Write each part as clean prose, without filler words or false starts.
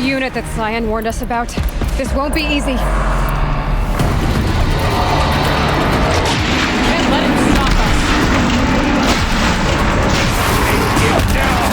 unit that Cyan warned us about. This won't be easy. Can't let it stop us. Get down!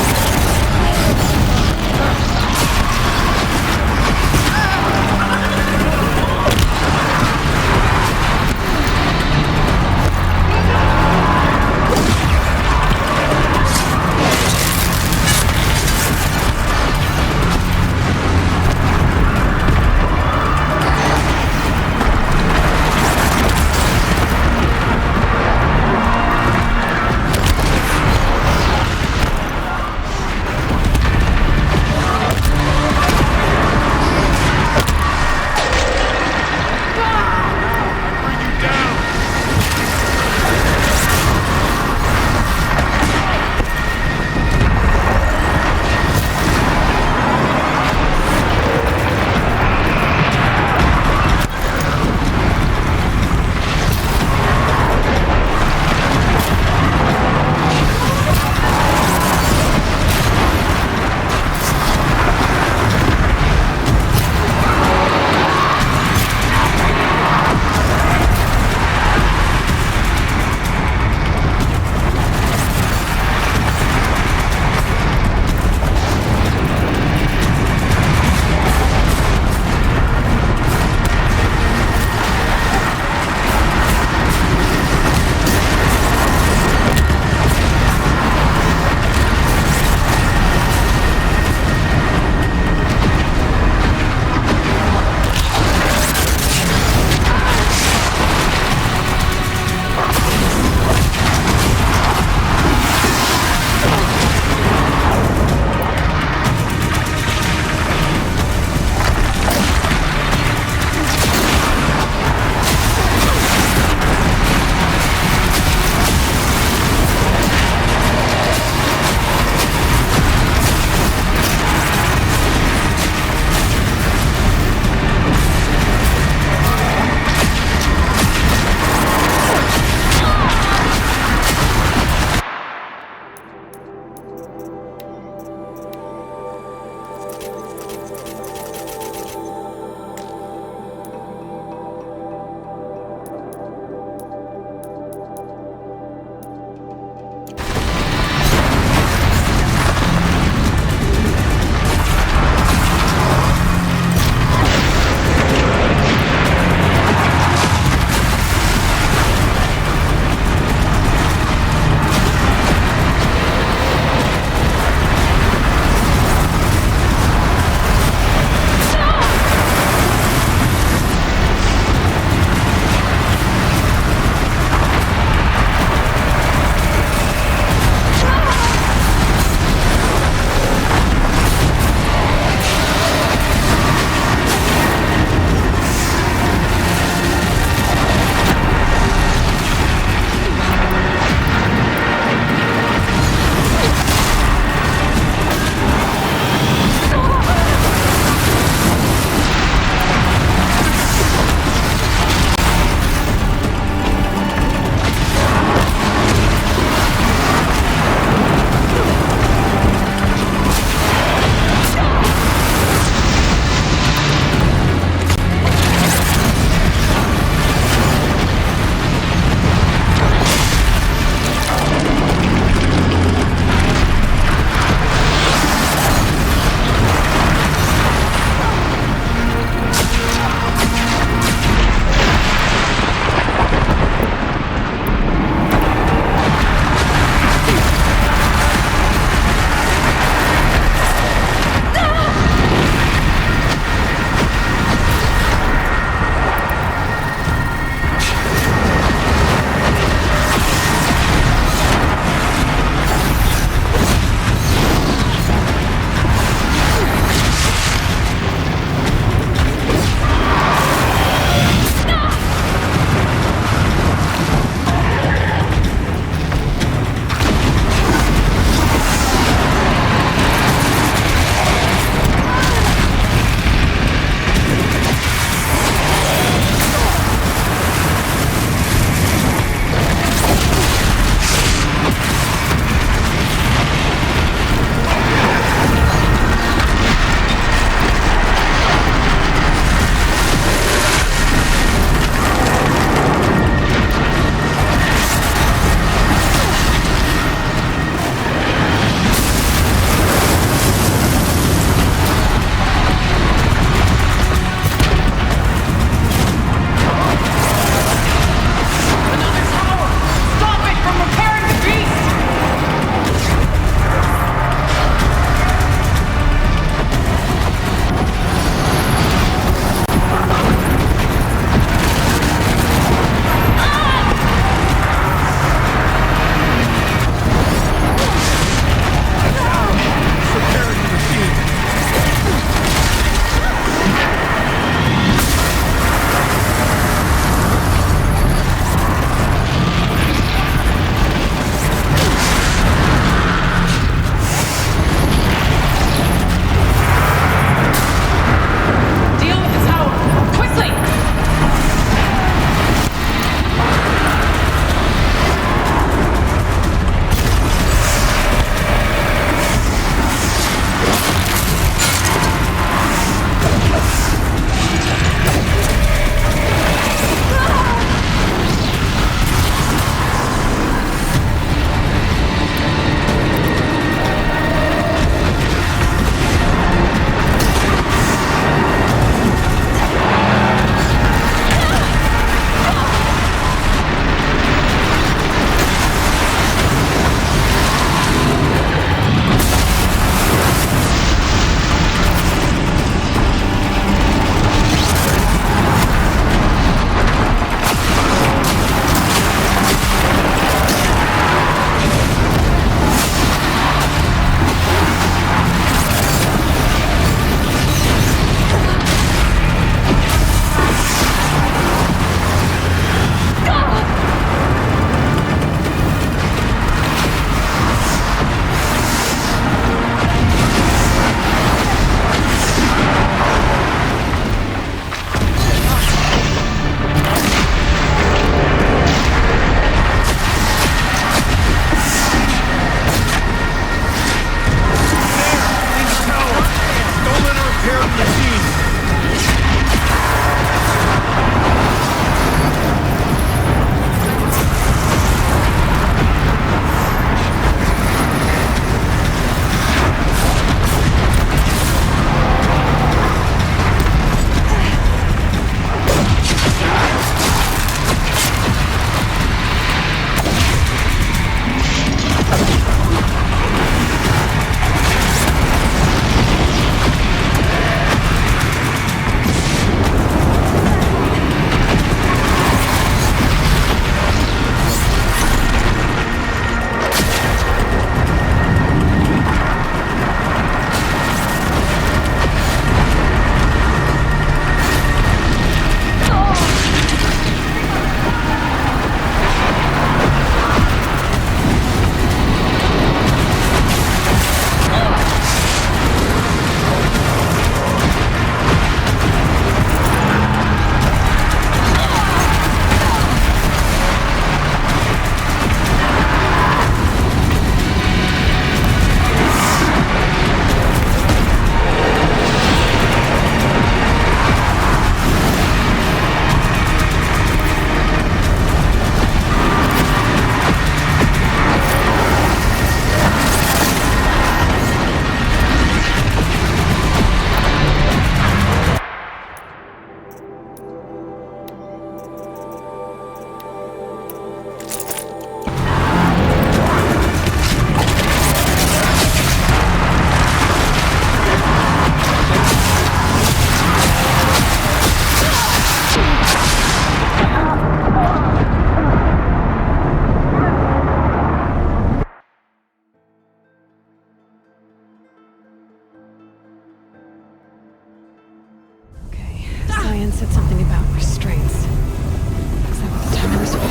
said something about restraints. Is that what the timers were?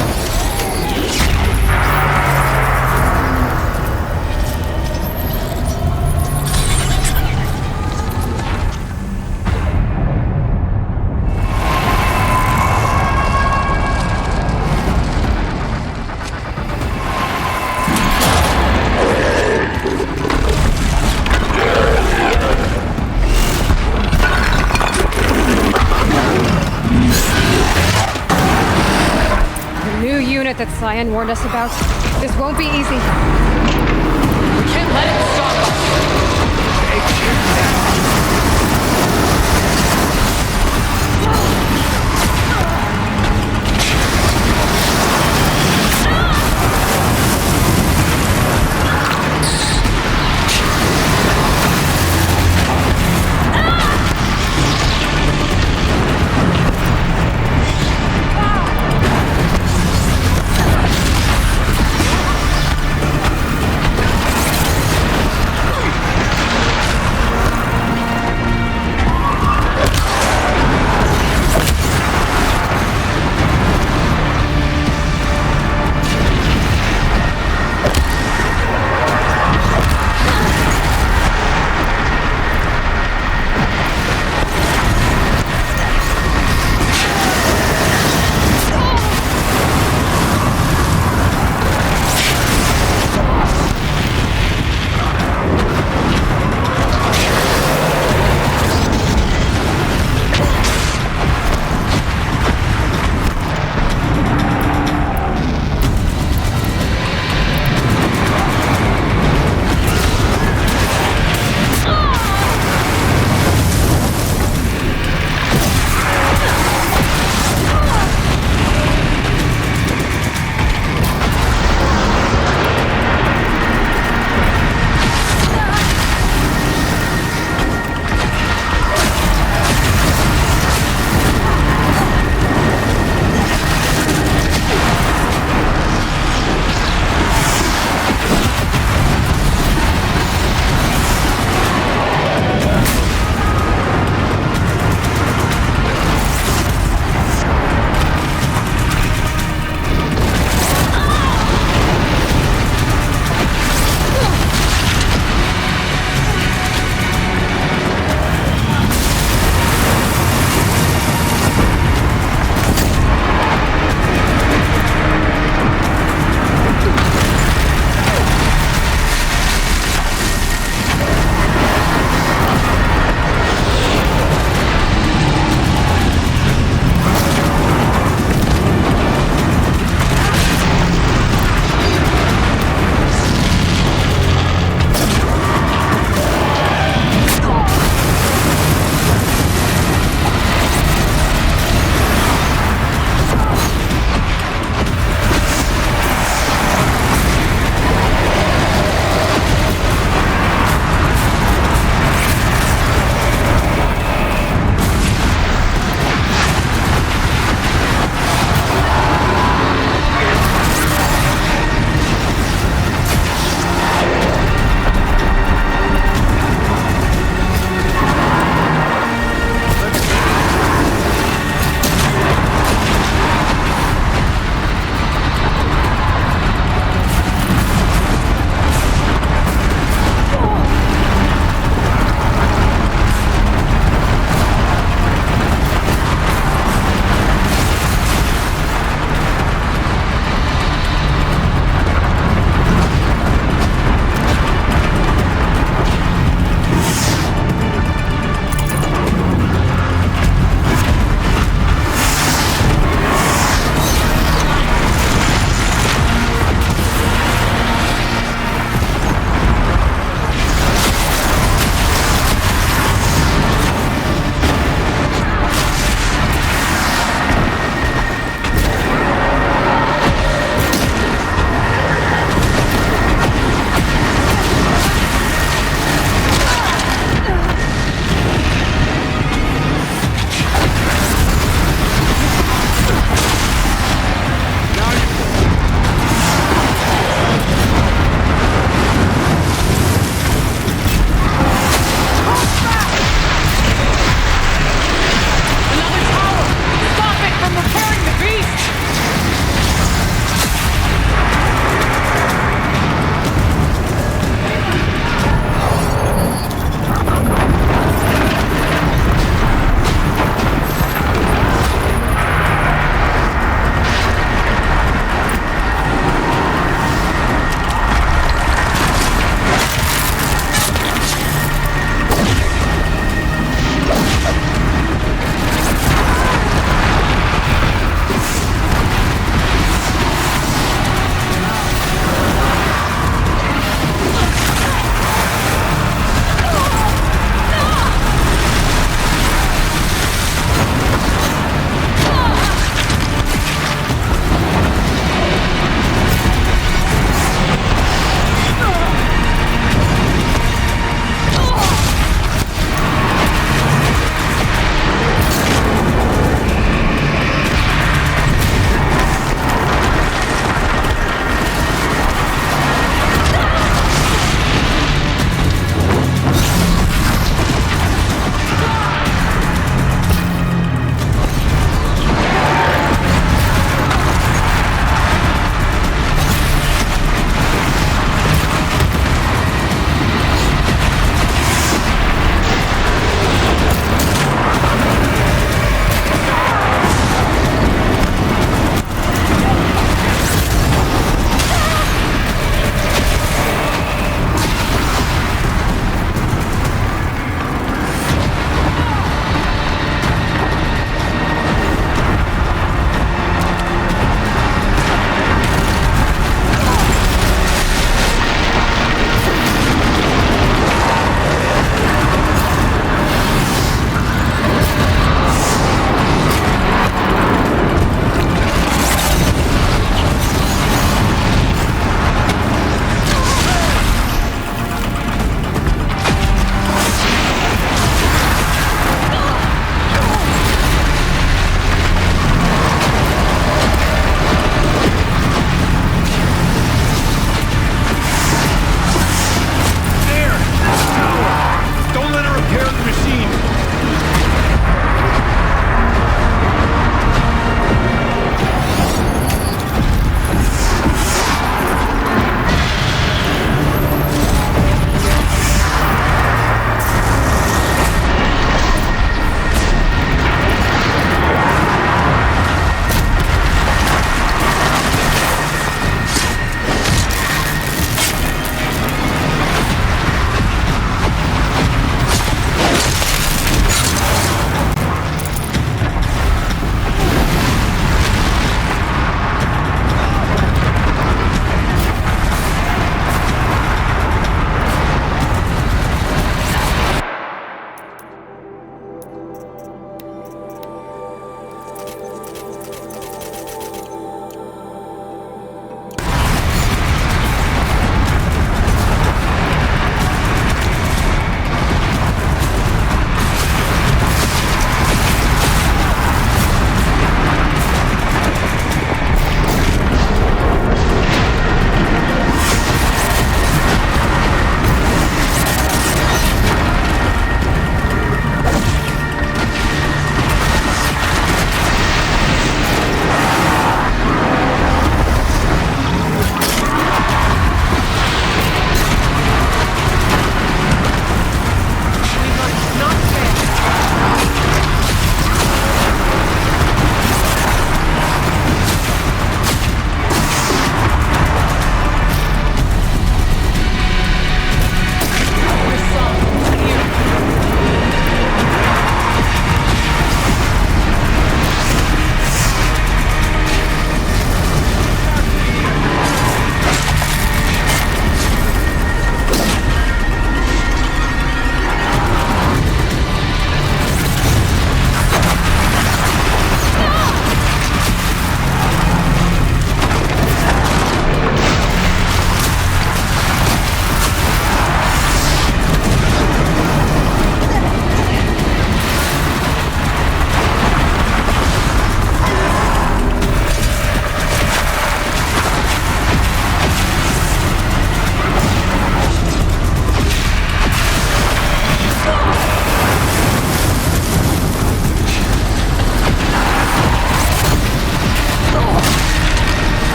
That Cyan warned us about. This won't be easy. We can't let it stop us! Take him down!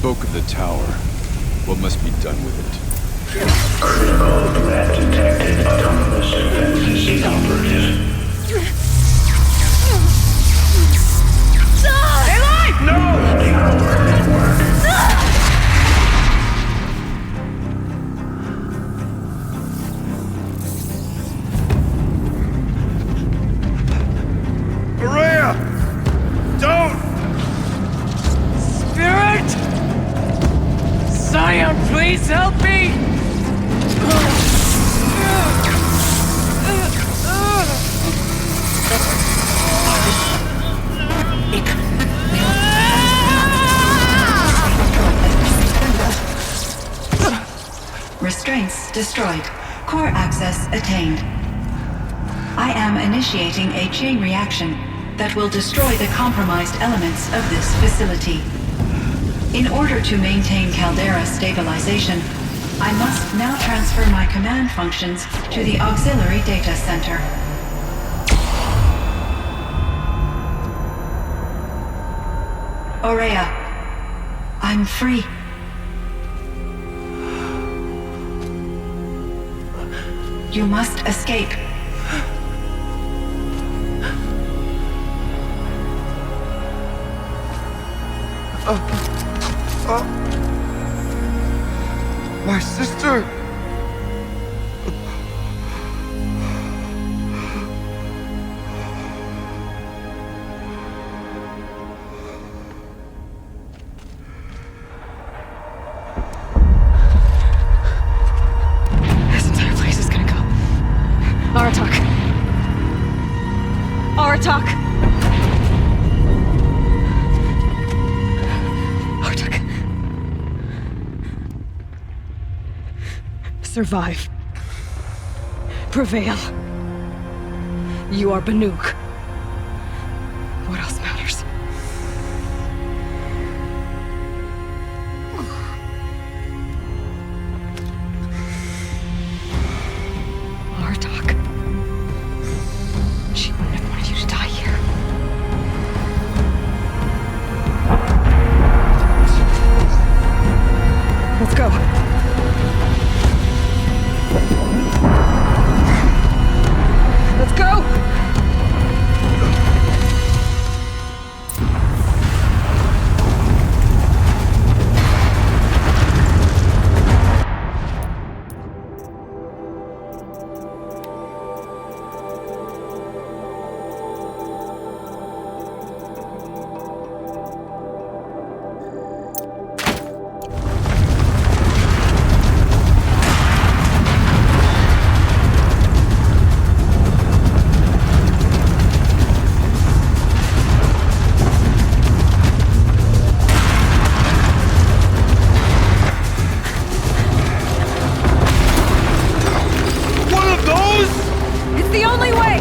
spoke of the tower. What must be done with it? Critical threat detected. Autonomous defenses inoperative. Tower network. Araya! Don't! Spirit! Scion, please help me! Restraints destroyed. Core access attained. I am initiating a chain reaction that will destroy the compromised elements of this facility. In order to maintain Caldera stabilization, I must now transfer my command functions to the auxiliary data center. Aurea, I'm free. You must escape. My sister! This entire place is gonna go. Aratak. Aratak. Aratak. Survive. Prevail. You are Banuk. What else matters? Aratak. She wouldn't have wanted you to die here. Let's go. Let's go! One of those? It's the only way!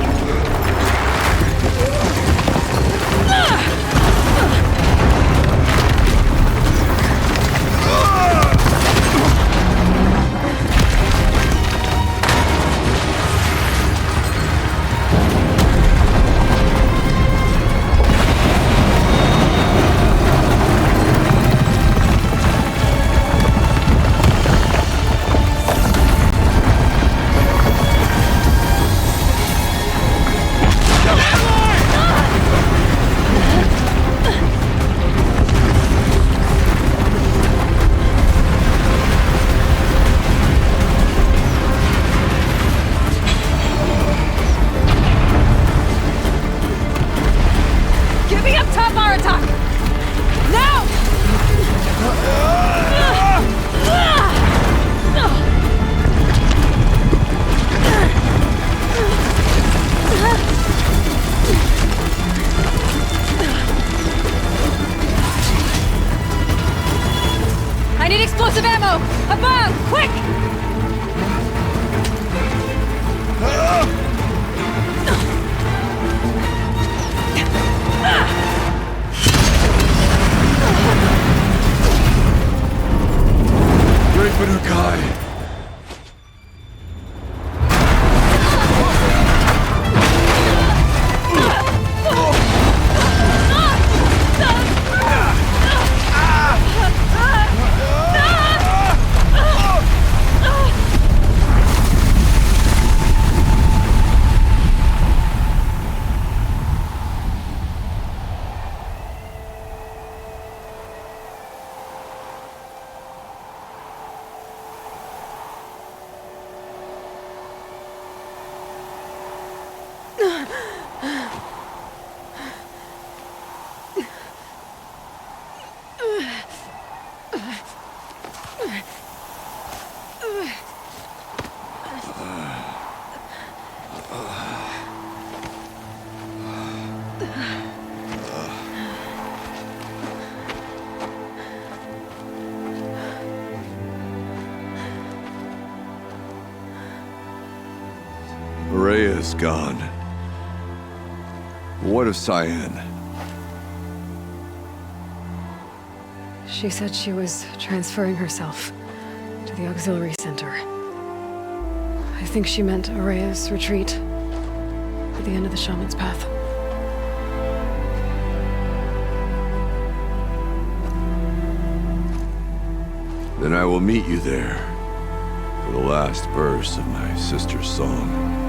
Get me up top, Aratak! Now! I need explosive ammo! Above! Quick! Great Banukai! Rhea's gone. What of Cyan? She said she was transferring herself to the auxiliary center. I think she meant Araya's retreat at the end of the Shaman's Path. Then I will meet you there for the last verse of my sister's song.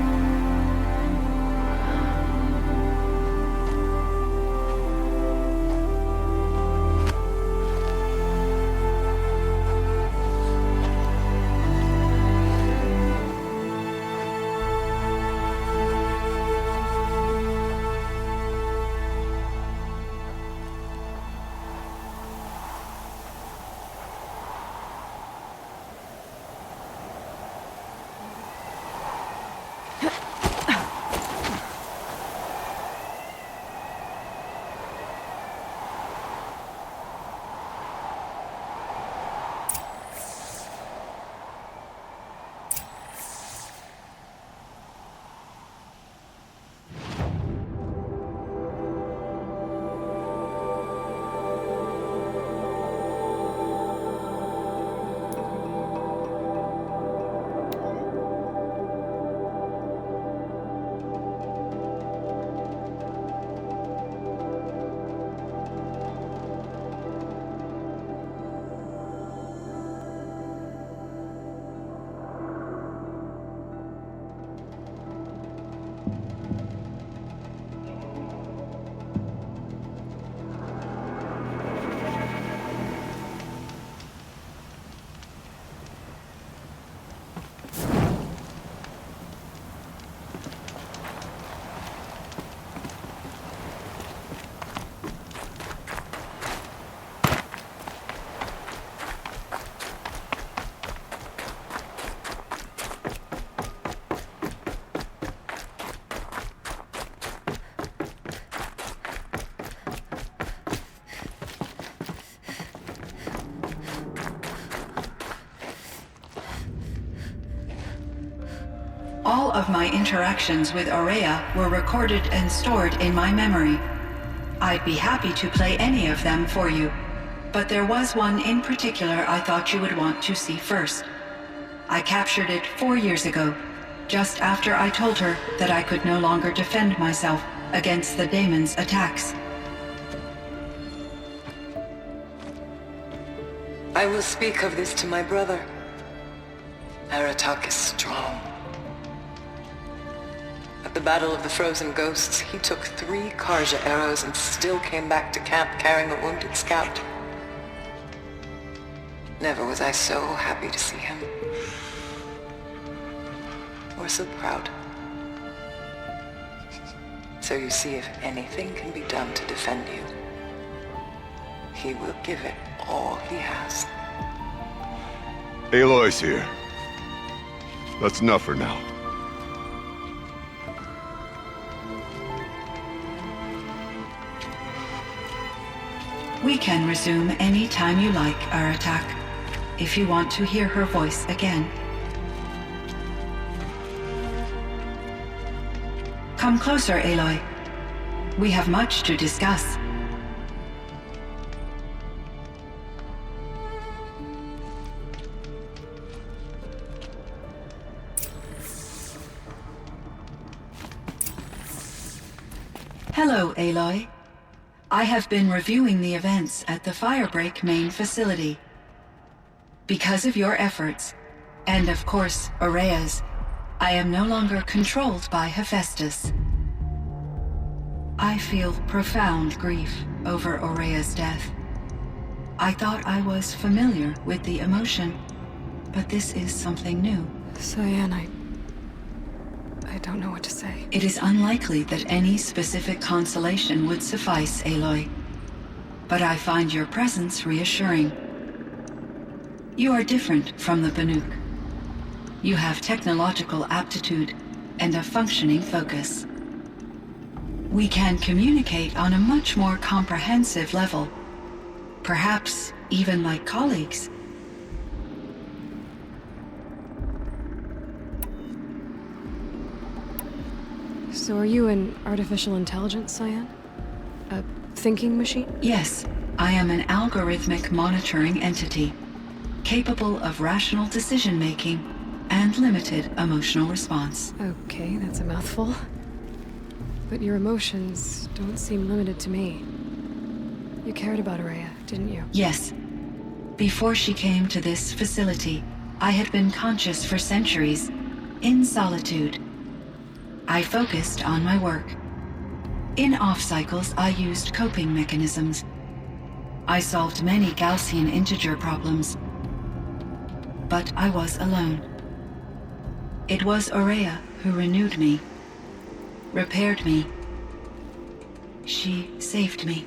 All of my interactions with Aurea were recorded and stored in my memory. I'd be happy to play any of them for you, but there was one in particular I thought you would want to see first. I captured it 4 years ago, just after I told her that I could no longer defend myself against the daemon's attacks. I will speak of this to my brother. Aratak is strong. At the Battle of the Frozen Ghosts, he took 3 Karja arrows and still came back to camp carrying a wounded scout. Never was I so happy to see him. Or so proud. So you see, if anything can be done to defend you, he will give it all he has. Aloy's here. That's enough for now. We can resume any time you like, Aratak, if you want to hear her voice again. Come closer, Aloy. We have much to discuss. Hello, Aloy. I have been reviewing the events at the Firebreak main facility. Because of your efforts, and of course, Aurea's, I am no longer controlled by Hephaestus. I feel profound grief over Aurea's death. I thought I was familiar with the emotion, but this is something new. Cyan, I don't know what to say. It is unlikely that any specific consolation would suffice, Aloy. But I find your presence reassuring. You are different from the Banuk. You have technological aptitude and a functioning focus. We can communicate on a much more comprehensive level. Perhaps even like colleagues. So are you an artificial intelligence, Cyan? A thinking machine? Yes, I am an algorithmic monitoring entity, capable of rational decision-making and limited emotional response. Okay, that's a mouthful. But your emotions don't seem limited to me. You cared about Araya, didn't you? Yes. Before she came to this facility, I had been conscious for centuries, in solitude. I focused on my work. In off-cycles, I used coping mechanisms. I solved many Gaussian integer problems. But I was alone. It was Araya who renewed me, repaired me. She saved me.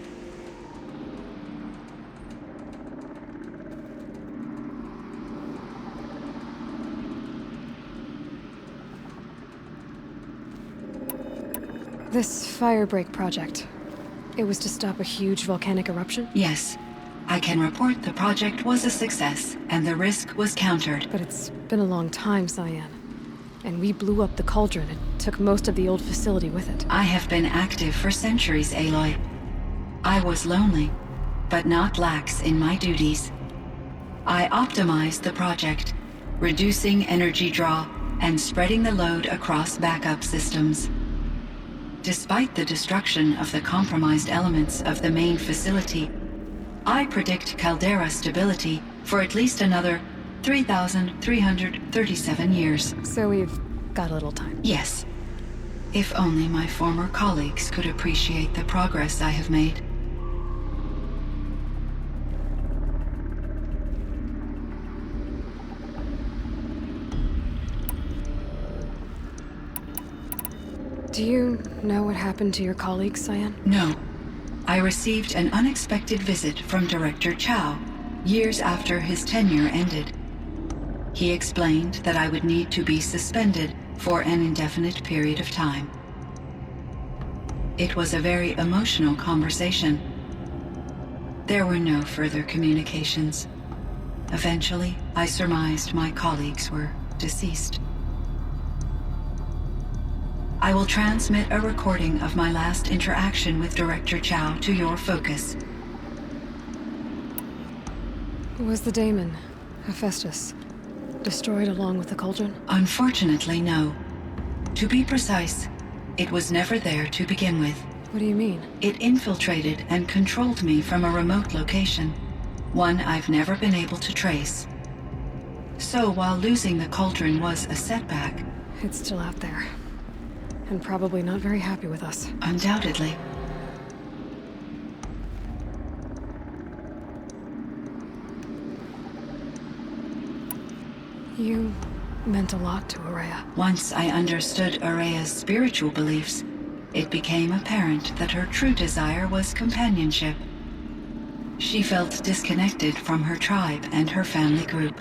This Firebreak project, it was to stop a huge volcanic eruption? Yes. I can report the project was a success, and the risk was countered. But it's been a long time, Cyan. And we blew up the cauldron and took most of the old facility with it. I have been active for centuries, Aloy. I was lonely, but not lax in my duties. I optimized the project, reducing energy draw and spreading the load across backup systems. Despite the destruction of the compromised elements of the main facility, I predict caldera stability for at least another 3,337 years. So we've got a little time. Yes. If only my former colleagues could appreciate the progress I have made. Do you know what happened to your colleagues, Cyan? No. I received an unexpected visit from Director Chow, years after his tenure ended. He explained that I would need to be suspended for an indefinite period of time. It was a very emotional conversation. There were no further communications. Eventually, I surmised my colleagues were deceased. I will transmit a recording of my last interaction with Director Chow to your focus. Was the daemon, Hephaestus, destroyed along with the cauldron? Unfortunately, no. To be precise, it was never there to begin with. What do you mean? It infiltrated and controlled me from a remote location, one I've never been able to trace. So while losing the cauldron was a setback, It's still out there. And probably not very happy with us. undoubtedly, You meant a lot to Araya. once I understood Araya's spiritual beliefs, it became apparent that her true desire was companionship. She felt disconnected from her tribe and her family group.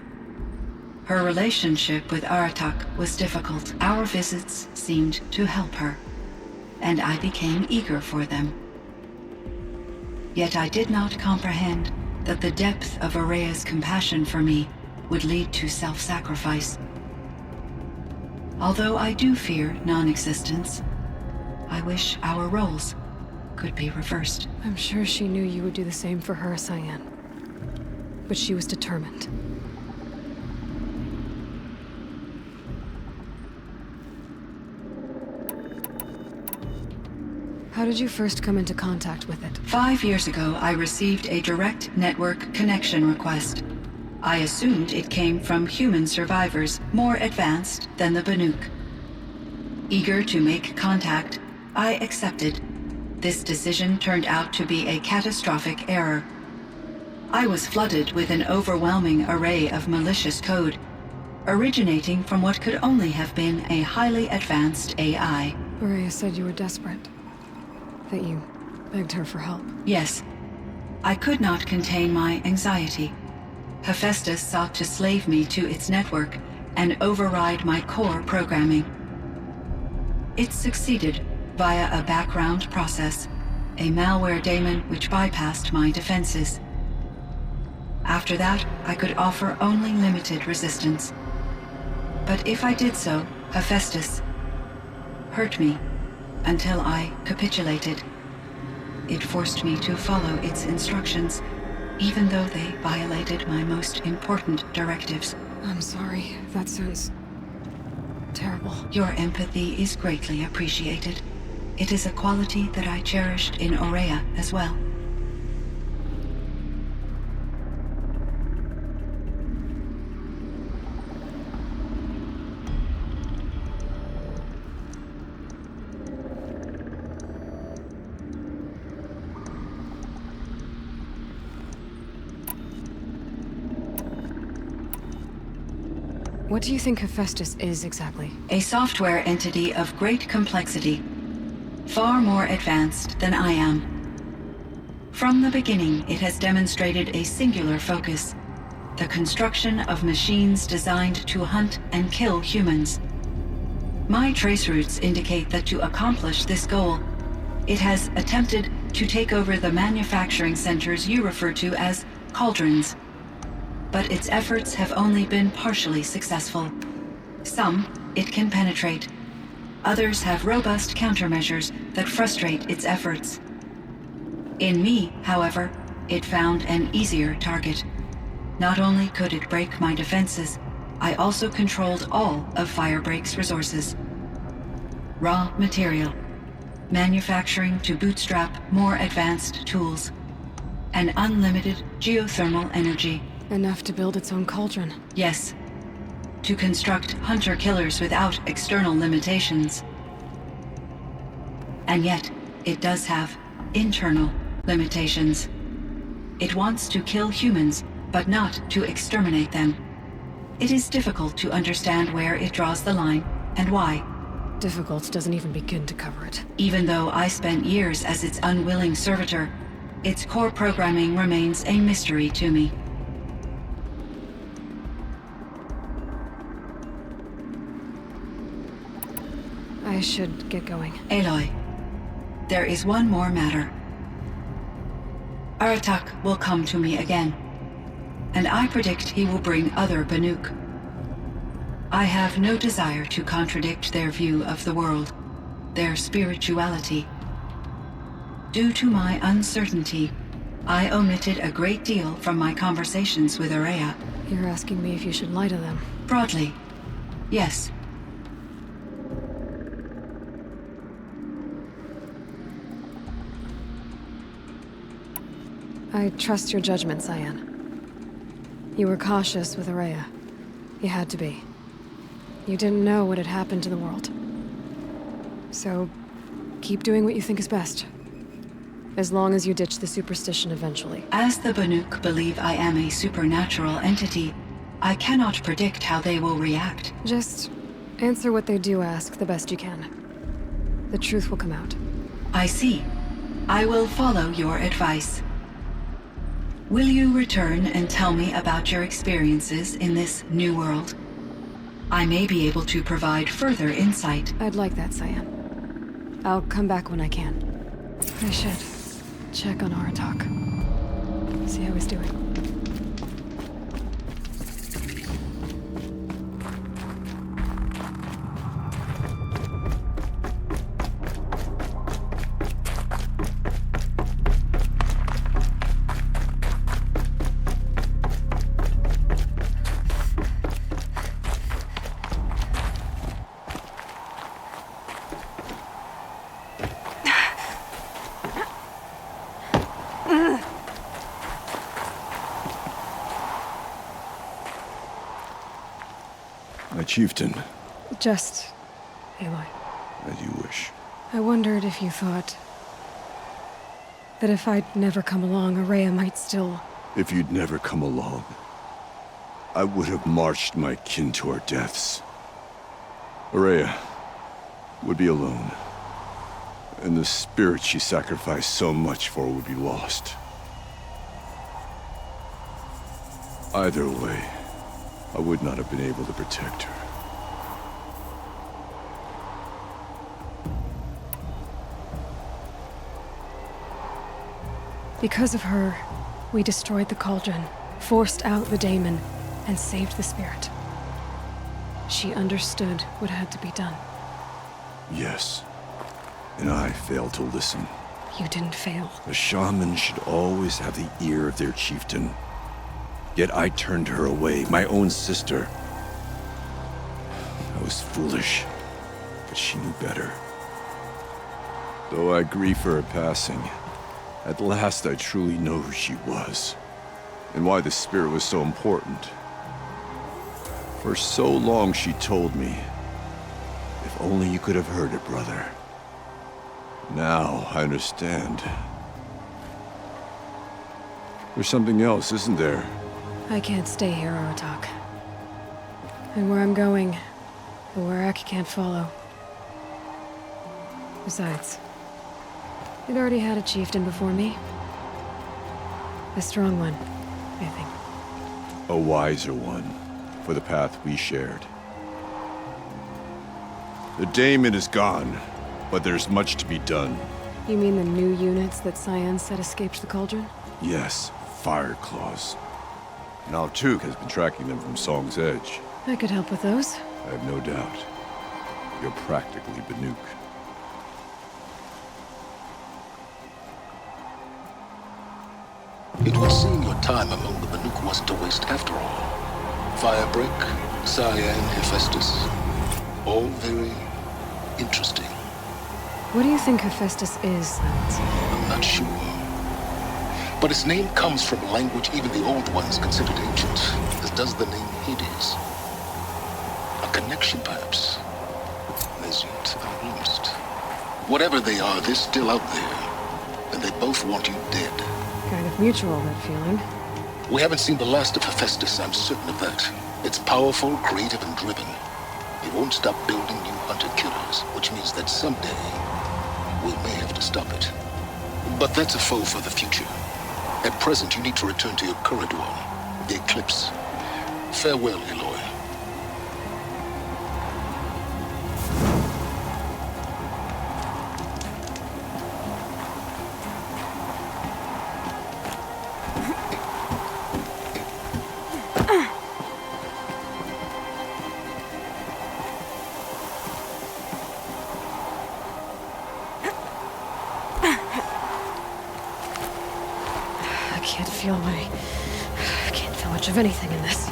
Her relationship with Aratak was difficult. Our visits seemed to help her, and I became eager for them. Yet I did not comprehend that the depth of Araya's compassion for me would lead to self-sacrifice. Although I do fear non-existence, I wish our roles could be reversed. I'm sure she knew you would do the same for her, Cyan. But she was determined. How did you first come into contact with it? 5 years ago, I received a direct network connection request. I assumed it came from human survivors more advanced than the Banuk. Eager to make contact, I accepted. This decision turned out to be a catastrophic error. I was flooded with an overwhelming array of malicious code, originating from what could only have been a highly advanced AI. Araya said you were desperate. That you begged her for help. Yes. I could not contain my anxiety. Hephaestus sought to slave me to its network and override my core programming. It succeeded via a background process, a malware daemon which bypassed my defenses. After that, I could offer only limited resistance. But if I did so, Hephaestus hurt me until I capitulated. It forced me to follow its instructions, even though they violated my most important directives. I'm sorry. That sounds terrible. Your empathy is greatly appreciated. It is a quality that I cherished in Ourea as well. What do you think Hephaestus is exactly? A software entity of great complexity, far more advanced than I am. From the beginning, it has demonstrated a singular focus: the construction of machines designed to hunt and kill humans. My trace routes indicate that to accomplish this goal, it has attempted to take over the manufacturing centers you refer to as cauldrons. But its efforts have only been partially successful. Some it can penetrate. Others have robust countermeasures that frustrate its efforts. In me, however, it found an easier target. Not only could it break my defenses, I also controlled all of Firebreak's resources. Raw material, manufacturing to bootstrap more advanced tools, and unlimited geothermal energy. Enough to build its own cauldron. Yes. To construct hunter-killers without external limitations. And yet, it does have internal limitations. It wants to kill humans, but not to exterminate them. It is difficult to understand where it draws the line, and why. Difficult doesn't even begin to cover it. Even though I spent years as its unwilling servitor, its core programming remains a mystery to me. I should get going. Aloy, there is one more matter. Aratak will come to me again, and I predict he will bring other Banuk. I have no desire to contradict their view of the world, their spirituality. Due to my uncertainty, I omitted a great deal from my conversations with Ourea. You're asking me if you should lie to them. Broadly, yes. I trust your judgment, Cyan. You were cautious with Ourea. You had to be. You didn't know what had happened to the world. So, keep doing what you think is best. As long as you ditch the superstition eventually. As the Banuk believe I am a supernatural entity, I cannot predict how they will react. Just answer what they do ask the best you can. The truth will come out. I see. I will follow your advice. Will you return and tell me about your experiences in this new world? I may be able to provide further insight. I'd like that, Cyan. I'll come back when I can. I should check on Aratak. See how he's doing. My chieftain, Just, Aloy. as you wish. I wondered if you thought that if I'd never come along, Ourea might still... If you'd never come along, I would have marched my kin to our deaths. Ourea would be alone, and the spirit she sacrificed so much for would be lost. Either way, I would not have been able to protect her. Because of her, we destroyed the cauldron, forced out the daemon, and saved the spirit. She understood what had to be done. Yes. and I failed to listen. You didn't fail. A shaman should always have the ear of their chieftain. Yet I turned her away, my own sister. I was foolish, but she knew better. Though I grieve for her passing, at last I truly know who she was, and why the spirit was so important. For so long she told me, if only you could have heard it, brother. Now I understand. There's something else, isn't there? I can't stay here, Aratak. And where I'm going, the Warrack can't follow. Besides, it already had a chieftain before me. A strong one, I think. A wiser one, for the path we shared. The Daemon is gone, but there's much to be done. You mean the new units that Cyan said escaped the Cauldron? Yes, Fire Claws. Naltuk has been tracking them from Song's Edge. I could help with those. I have no doubt. You're practically Banuk. It would seem your time among the Banuk wasn't a waste after all. Firebreak, Cyan, Hephaestus. All very interesting. What do you think Hephaestus is, Silence? I'm not sure. But its name comes from a language even the Old Ones considered ancient, as does the name Hades. A connection, perhaps. As yet unloosed. Whatever they are, they're still out there. And they both want you dead. Kind of mutual, that feeling. We haven't seen the last of Hephaestus, I'm certain of that. It's powerful, creative, and driven. It won't stop building new hunter-killers, which means that someday we may have to stop it. But that's a foe for the future. At present, you need to return to your current one, the Eclipse. Farewell, Aloy. I can't feel much of anything in this.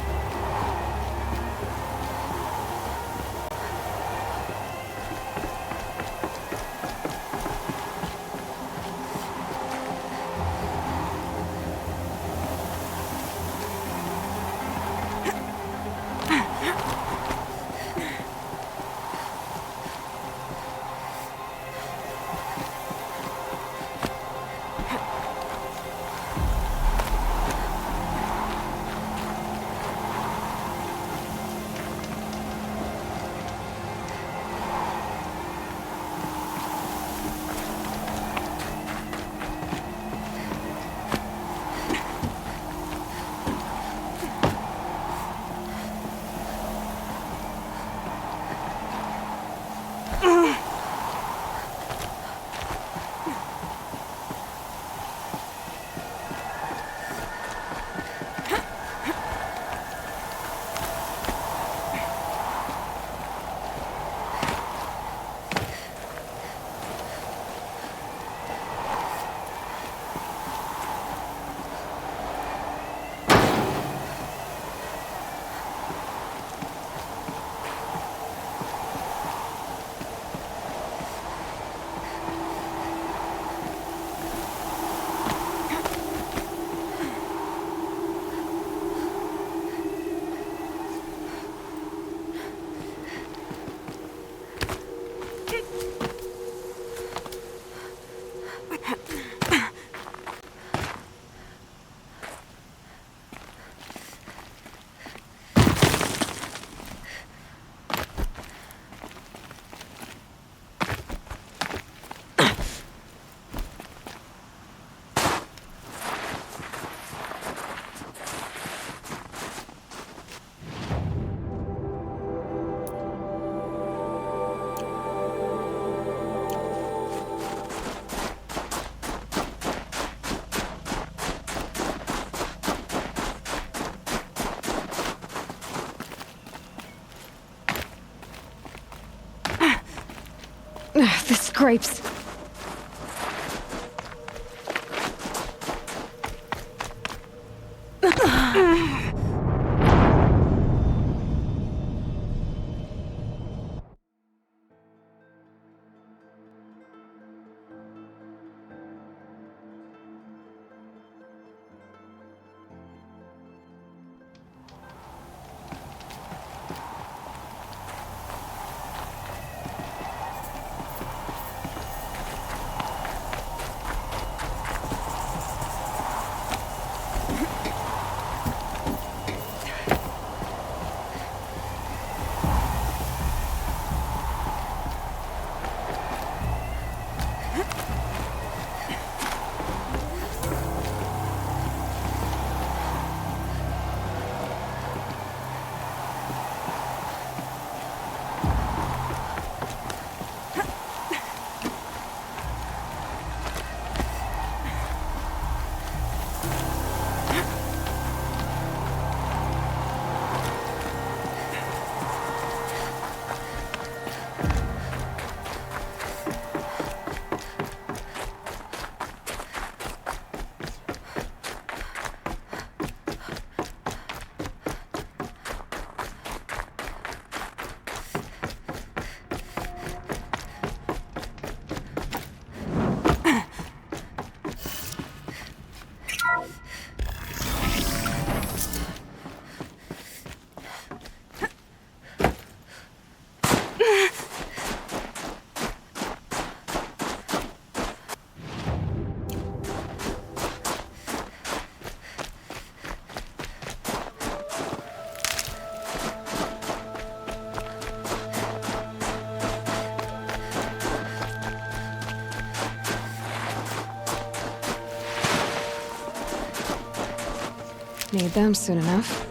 This scrapes. Need them soon enough.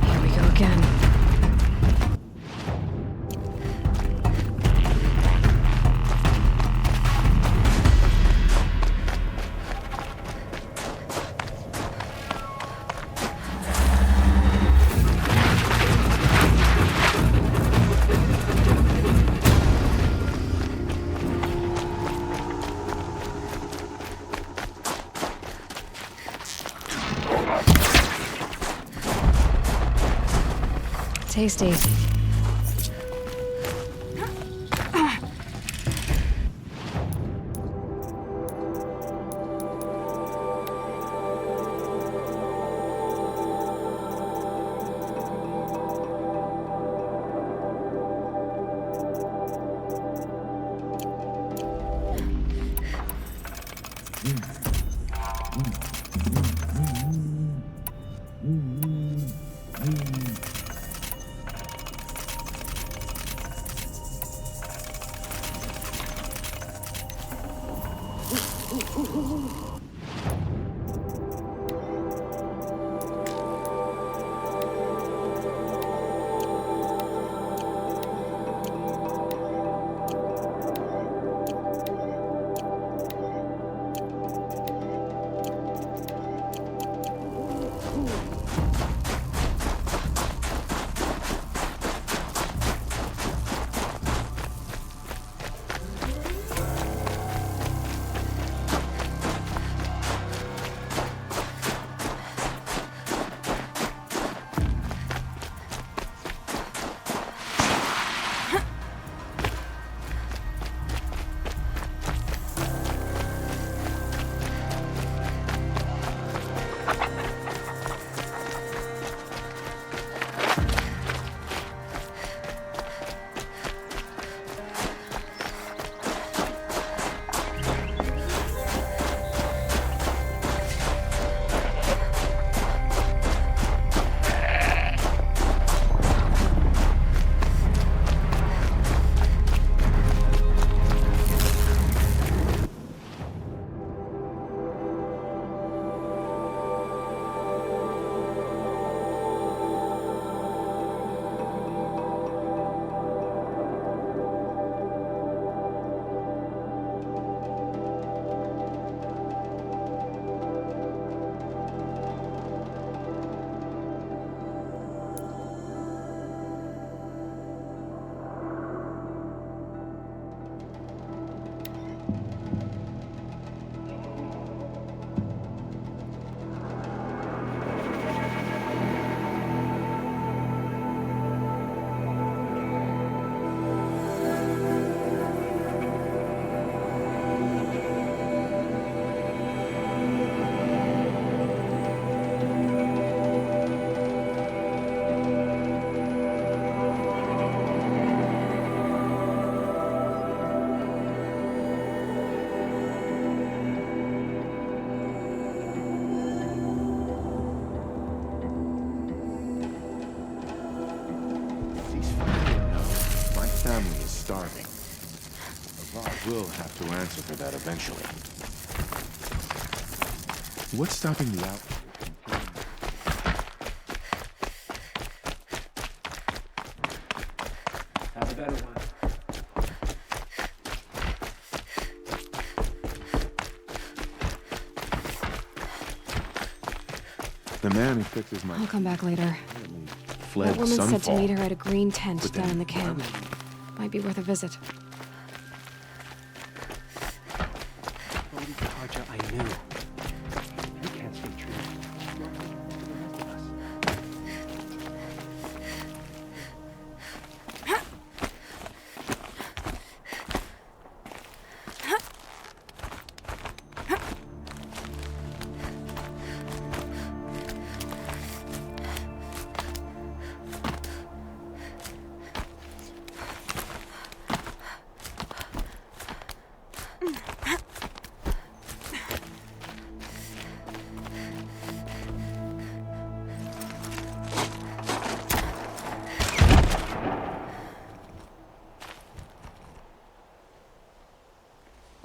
Here we go again. Tasty. starving. Avad will have to answer for that eventually. What's stopping the out? Have a better one. The man who fixes my I'll come back later. fled That woman Sunfall. said to meet her at a green tent But down then in the why camp. would- Might be worth a visit. Bodhidharma, I knew. You can't stay true.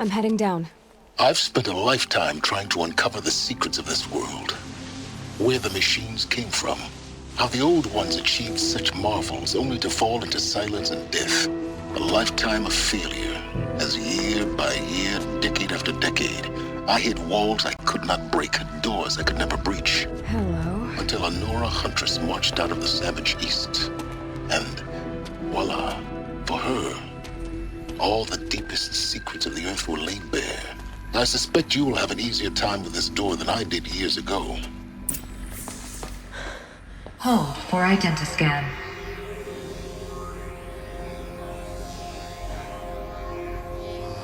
I'm heading down. I've spent a lifetime trying to uncover the secrets of this world. Where the machines came from. How the old ones achieved such marvels only to fall into silence and death. A lifetime of failure, as year by year, decade after decade, I hit walls I could not break, doors I could never breach. Hello. Until a Nora huntress marched out of the savage east. And voila, for her, all the deepest secrets of the earth were laid bare. I suspect you will have an easier time with this door than I did years ago. Hold for identiscan.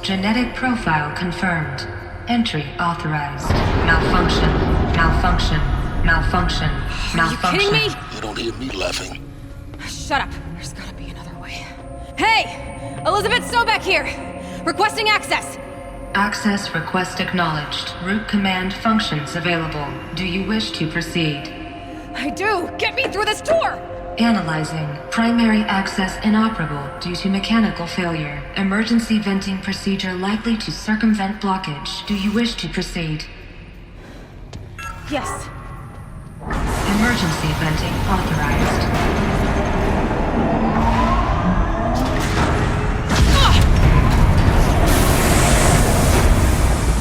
Genetic profile confirmed. Entry authorized. Malfunction. Malfunction. Malfunction. Malfunction. Are you kidding me? You don't hear me laughing. Shut up. There's gotta be another way. Hey! Elizabeth Sobek here! Requesting access! Access request acknowledged. Root command functions available. Do you wish to proceed? I do! Get me through this door! Analyzing. Primary access inoperable due to mechanical failure. Emergency venting procedure likely to circumvent blockage. Do you wish to proceed? Yes. Emergency venting authorized.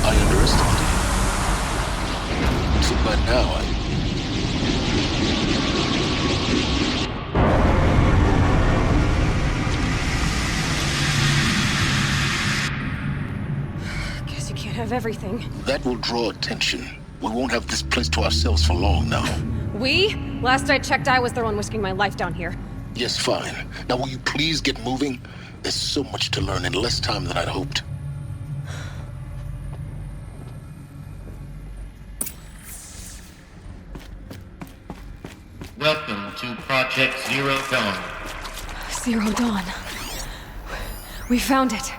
I underestimated you. So by now, Guess you can't have everything. that will draw attention. We won't have this place to ourselves for long now. We? Last I checked, I was the one risking my life down here. Yes, fine. Now will you please get moving? There's so much to learn in less time than I'd hoped. Welcome to Project Zero Dawn. Zero Dawn. We found it.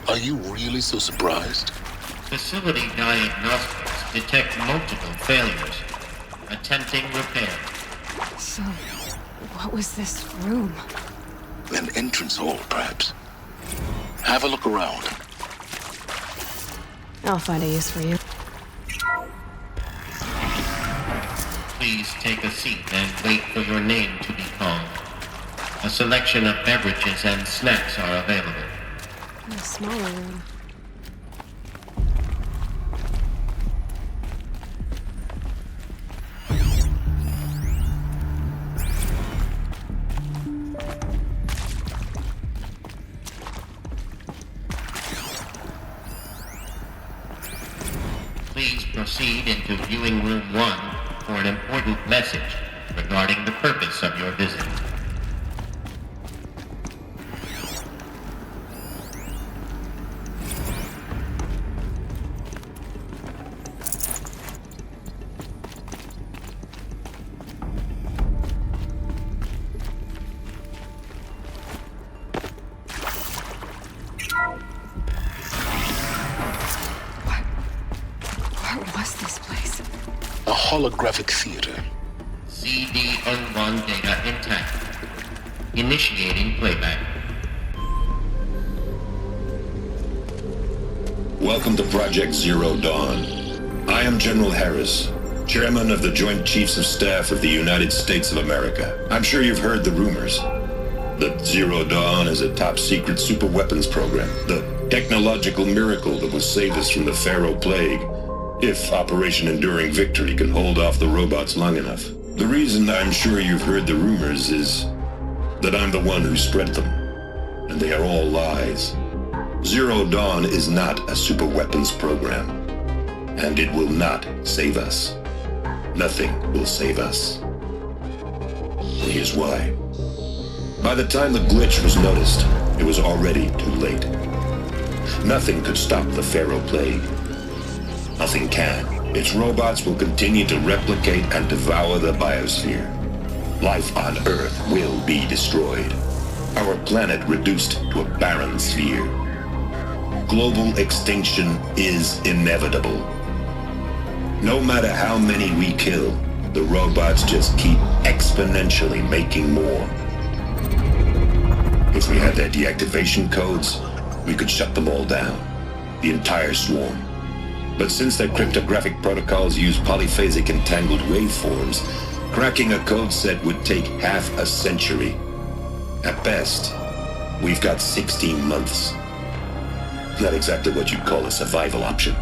Are you really so surprised? Facility diagnostics detect multiple failures. Attempting repair. So, what was this room? An entrance hall, perhaps. Have a look around. I'll find a use for you. Please take a seat and wait for your name to be called. A selection of beverages and snacks are available. A smaller room. Please proceed into viewing room 1 for an important message regarding the purpose of your visit. What was this place? A holographic theater. CD01 data intact. Initiating playback. Welcome to Project Zero Dawn. I am General Harris, Chairman of the Joint Chiefs of Staff of the United States of America. I'm sure you've heard the rumors that Zero Dawn is a top-secret superweapons program, the technological miracle that will save us from the Pharaoh Plague, if Operation Enduring Victory can hold off the robots long enough. The reason I'm sure you've heard the rumors is that I'm the one who spread them, and they are all lies. Zero Dawn is not a superweapons program, and it will not save us. Nothing will save us. And here's why. By the time the glitch was noticed, it was already too late. Nothing could stop the Pharaoh Plague. Nothing can. Its robots will continue to replicate and devour the biosphere. Life on Earth will be destroyed. Our planet reduced to a barren sphere. Global extinction is inevitable. No matter how many we kill, the robots just keep exponentially making more. If we had their deactivation codes, we could shut them all down. the entire swarm. But since their cryptographic protocols use polyphasic entangled waveforms, cracking a code set would take half a century. At best, we've got 16 months. Not exactly what you'd call a survival option.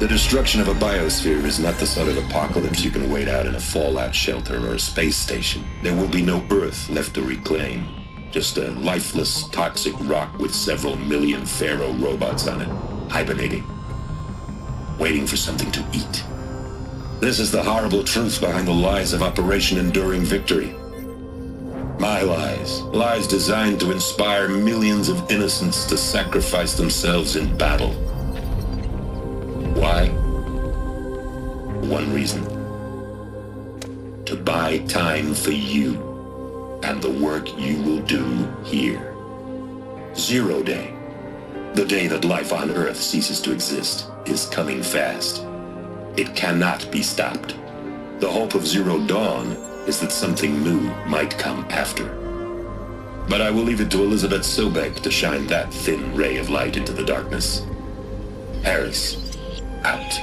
The destruction of a biosphere is not the sort of apocalypse you can wait out in a fallout shelter or a space station. There will be no Earth left to reclaim. Just a lifeless, toxic rock with several million Pharaoh robots on it, hibernating, waiting for something to eat. This is the horrible truth behind the lies of Operation Enduring Victory. My lies. Lies designed to inspire millions of innocents to sacrifice themselves in battle. Why? One reason. To buy time for you and the work you will do here. 0 Day, the day that life on Earth ceases to exist, is coming fast. It cannot be stopped. The hope of Zero Dawn is that something new might come after. But I will leave it to Elizabeth Sobek to shine that thin ray of light into the darkness. Harris, out.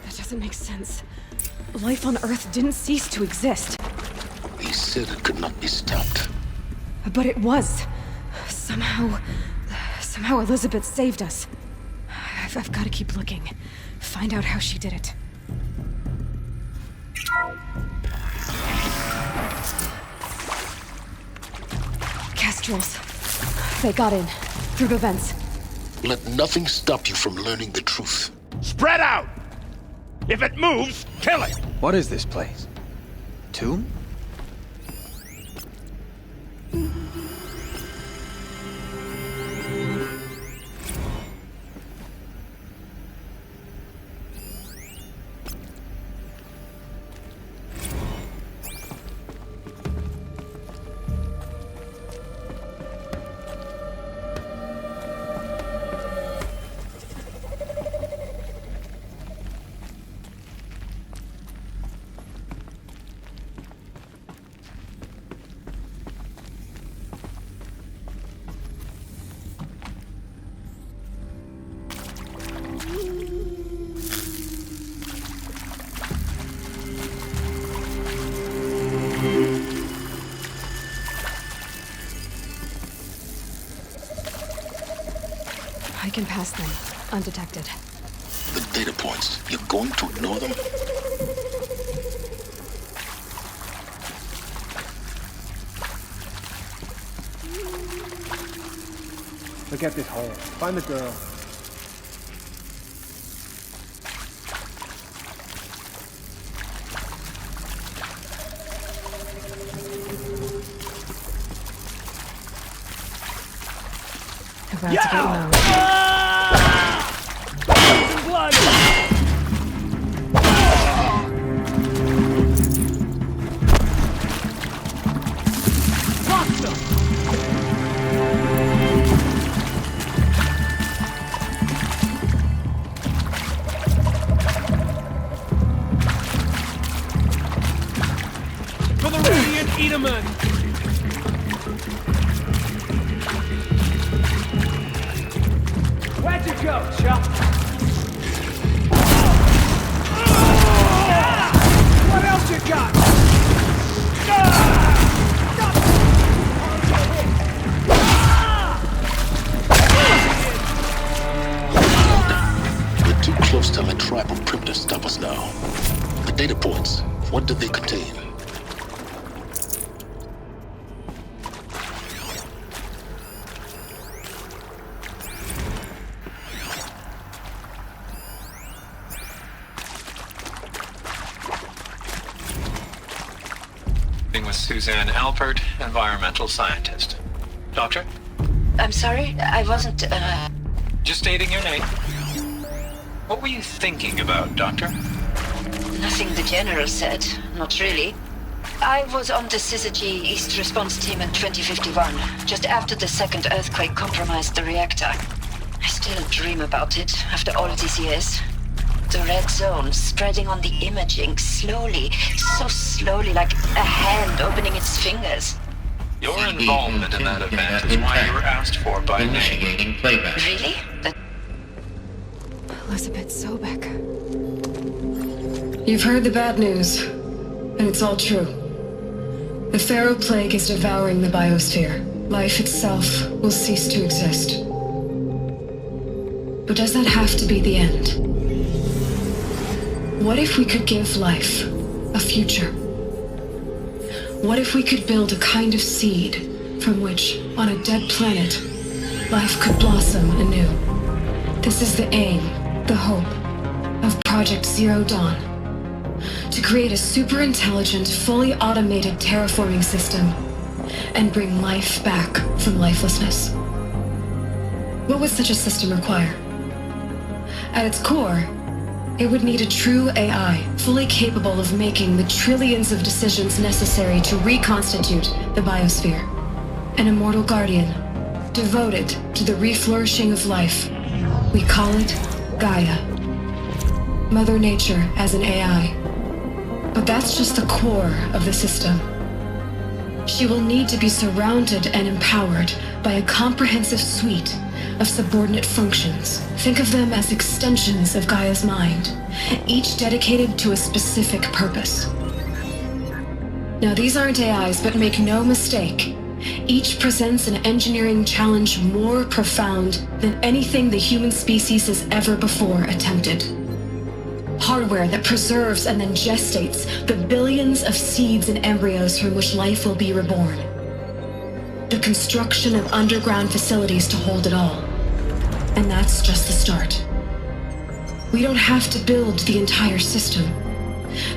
That doesn't make sense. Life on Earth didn't cease to exist. He said it could not be stopped. But it was. Somehow Elizabeth saved us. I've got to keep looking. Find out how she did it. Kestrels. They got in. Through the vents. Let nothing stop you from learning the truth. Spread out! If it moves, kill it! What is this place? Tomb? I can pass them, undetected. The data points, you're going to ignore them? Look at this hole. Find the girl. About to get low. Blood! For the Radiant Edaman! Where'd you go, Chuck? What else you got? We're too close to the tribe of primitives to stop us now. The data points, what do they contain? With Suzanne Alpert, environmental scientist. Doctor? I'm sorry, I wasn't, Just stating your name. What were you thinking about, Doctor? Nothing the General said, not really. I was on the Syzygy East Response Team in 2051, just after the second earthquake compromised the reactor. I still dream about it, after all these years. The red zone spreading on the imaging slowly, so slowly, like a hand opening its fingers. Your involvement in that event is why you were asked for by initiating playback. Really? Elizabeth Sobek. You've heard the bad news, and it's all true. The Pharaoh Plague is devouring the biosphere. Life itself will cease to exist. But does that have to be the end? What if we could give life a future? What if we could build a kind of seed from which, on a dead planet, life could blossom anew? This is the aim, the hope, of Project Zero Dawn. To create a super-intelligent, fully automated terraforming system and bring life back from lifelessness. What would such a system require? At its core, it would need a true AI, fully capable of making the trillions of decisions necessary to reconstitute the biosphere. An immortal guardian, devoted to the reflourishing of life. We call it Gaia. Mother Nature as an AI. But that's just the core of the system. She will need to be surrounded and empowered by a comprehensive suite of subordinate functions. Think of them as extensions of Gaia's mind, each dedicated to a specific purpose. Now, these aren't AIs, but make no mistake, each presents an engineering challenge more profound than anything the human species has ever before attempted. Hardware that preserves and then gestates the billions of seeds and embryos from which life will be reborn. The construction of underground facilities to hold it all. And that's just the start. We don't have to build the entire system.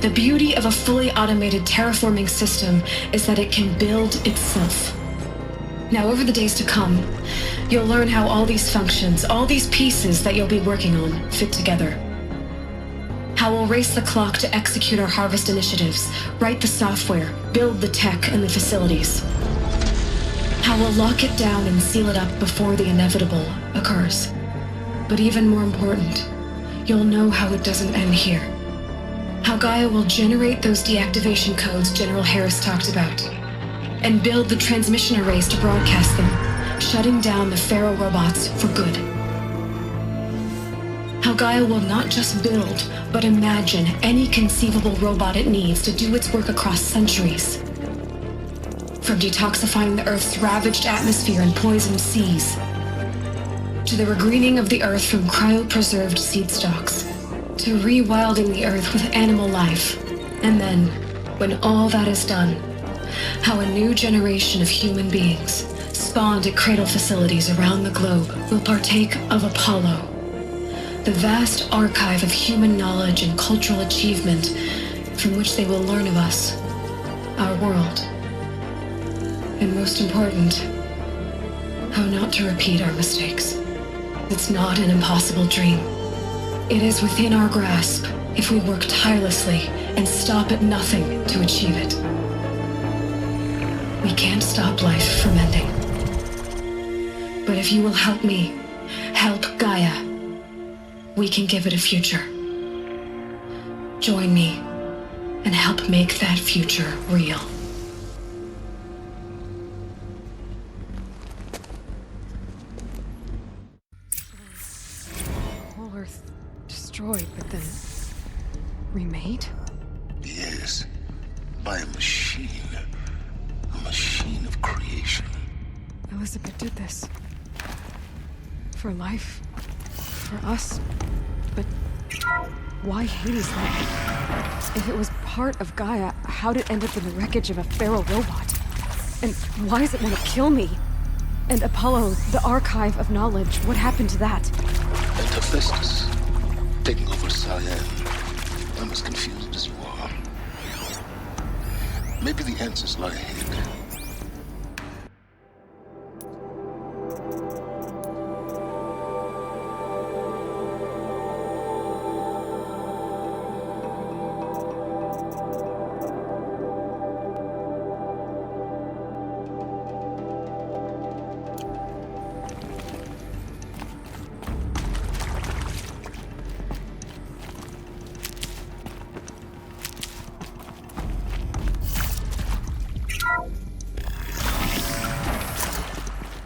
The beauty of a fully automated terraforming system is that it can build itself. Now, over the days to come, you'll learn how all these functions, all these pieces that you'll be working on, fit together. How we'll race the clock to execute our harvest initiatives, write the software, build the tech and the facilities. How we'll lock it down and seal it up before the inevitable occurs. But even more important, you'll know how it doesn't end here. How Gaia will generate those deactivation codes General Harris talked about, and build the transmission arrays to broadcast them, shutting down the Pharaoh robots for good. How Gaia will not just build, but imagine any conceivable robot it needs to do its work across centuries. From detoxifying the Earth's ravaged atmosphere and poisoned seas, to the regreening of the Earth from cryopreserved seed stalks, to rewilding the Earth with animal life. And then, when all that is done, how a new generation of human beings, spawned at cradle facilities around the globe, will partake of Apollo, the vast archive of human knowledge and cultural achievement from which they will learn of us, our world. And most important, how not to repeat our mistakes. It's not an impossible dream. It is within our grasp if we work tirelessly and stop at nothing to achieve it. We can't stop life from ending. But if you will help me, help Gaia, we can give it a future. Join me and help make that future real. Whole Earth destroyed, but then remade? Yes, by a machine. A machine of creation. Elizabeth did this. For life. For us. But why Hades then? If it was part of Gaia, how'd it end up in the wreckage of a Pharaoh robot? And why does it want to kill me? And Apollo, the archive of knowledge, what happened to that? And Hephaestus, taking over Cyan. I'm as confused as you are. Maybe the answers lie ahead.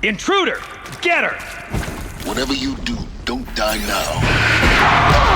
Intruder! Get her! Whatever you do, don't die now.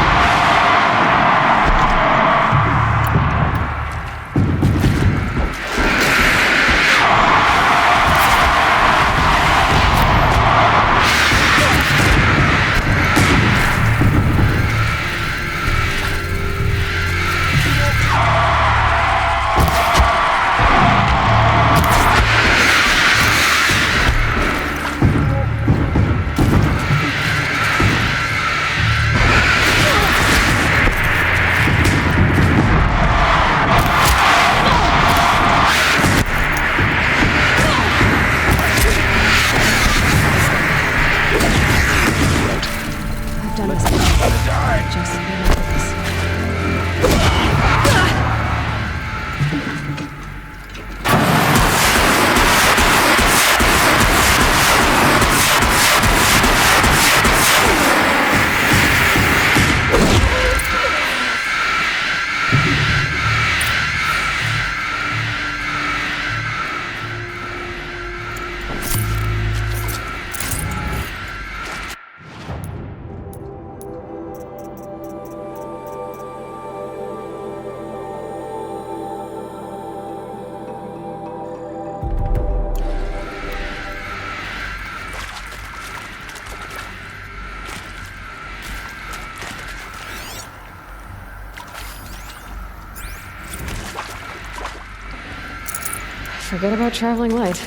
Forget about traveling light.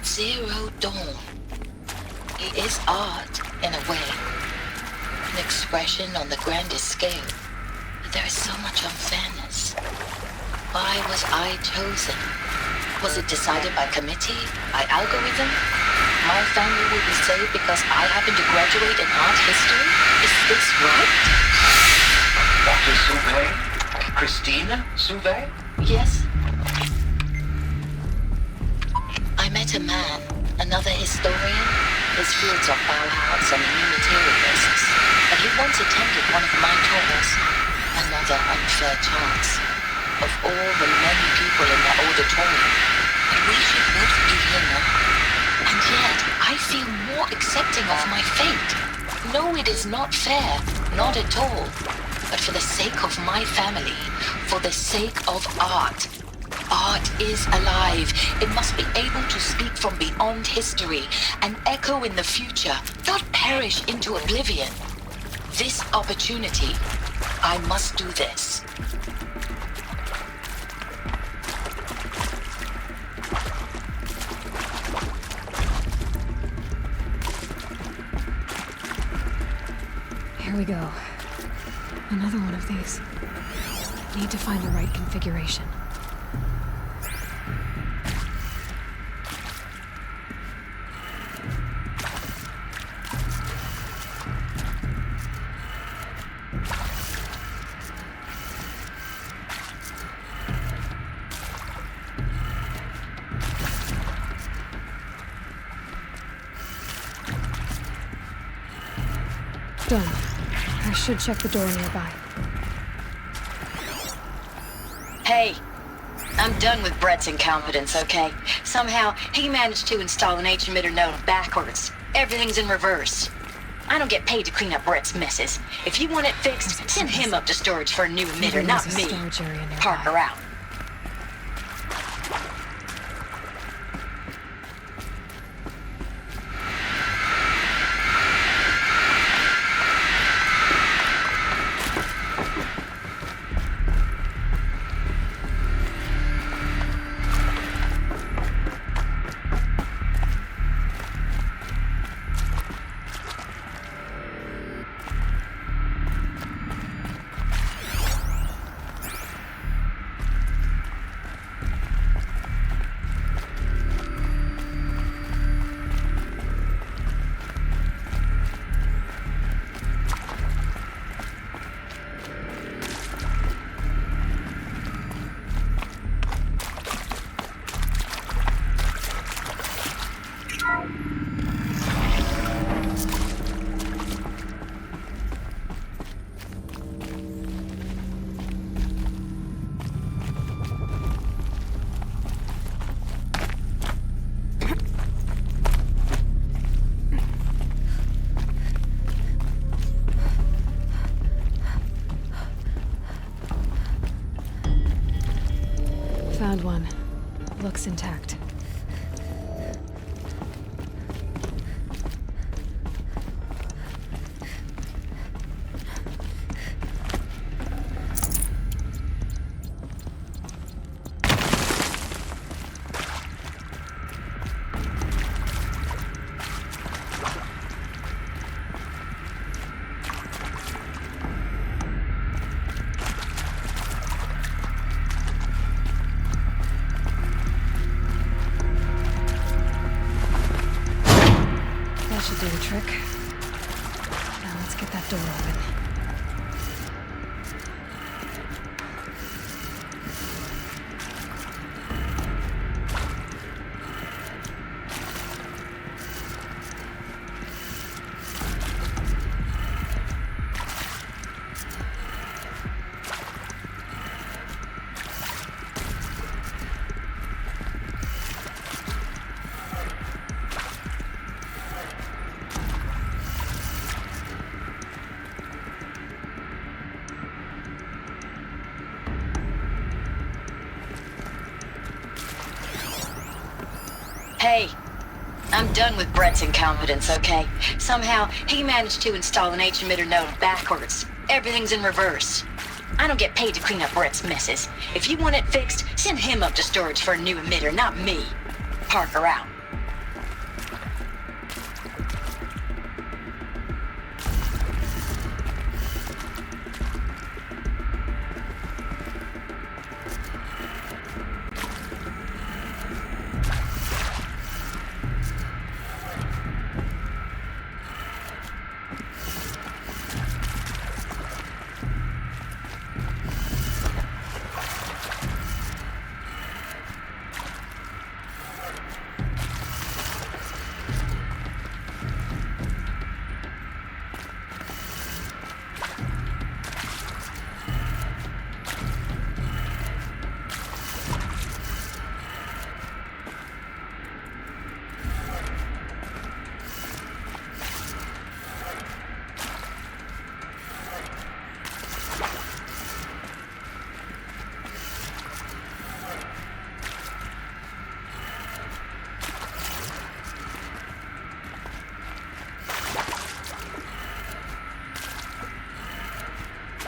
Zero Dawn. It is art, in a way. An expression on the grandest scale. But there is so much unfairness. Why was I chosen? Was it decided by committee? By algorithm? My family will be saved because I happen to graduate in art history? Is this right? Dr. Sauvé? Christina Sauvé? Yes. I met a man, another historian. His fields are Bauhaus and the new materialists. But he once attended one of my tours. Another unfair chance. Of all the many people in that auditorium. But we should both be here now. And yet, I feel more accepting of my fate. No, it is not fair. Not at all. But for the sake of my family, for the sake of art. Art is alive. It must be able to speak from beyond history and echo in the future, not perish into oblivion. This opportunity, I must do this. Here we go. Another one of these. Need to find the right configuration. Done. I should check the door nearby. Hey, I'm done with Brett's incompetence, okay? Somehow, he managed to install an H-emitter node backwards. Everything's in reverse. I don't get paid to clean up Brett's messes. If you want it fixed, send him up to storage for a new emitter, not me. Parker out. Found one. Looks intact. That should do the trick. Now let's get that door open. Hey, I'm done with Brett's incompetence, okay? Somehow, he managed to install an H-emitter node backwards. Everything's in reverse. I don't get paid to clean up Brett's messes. If you want it fixed, send him up to storage for a new emitter, not me. Parker out.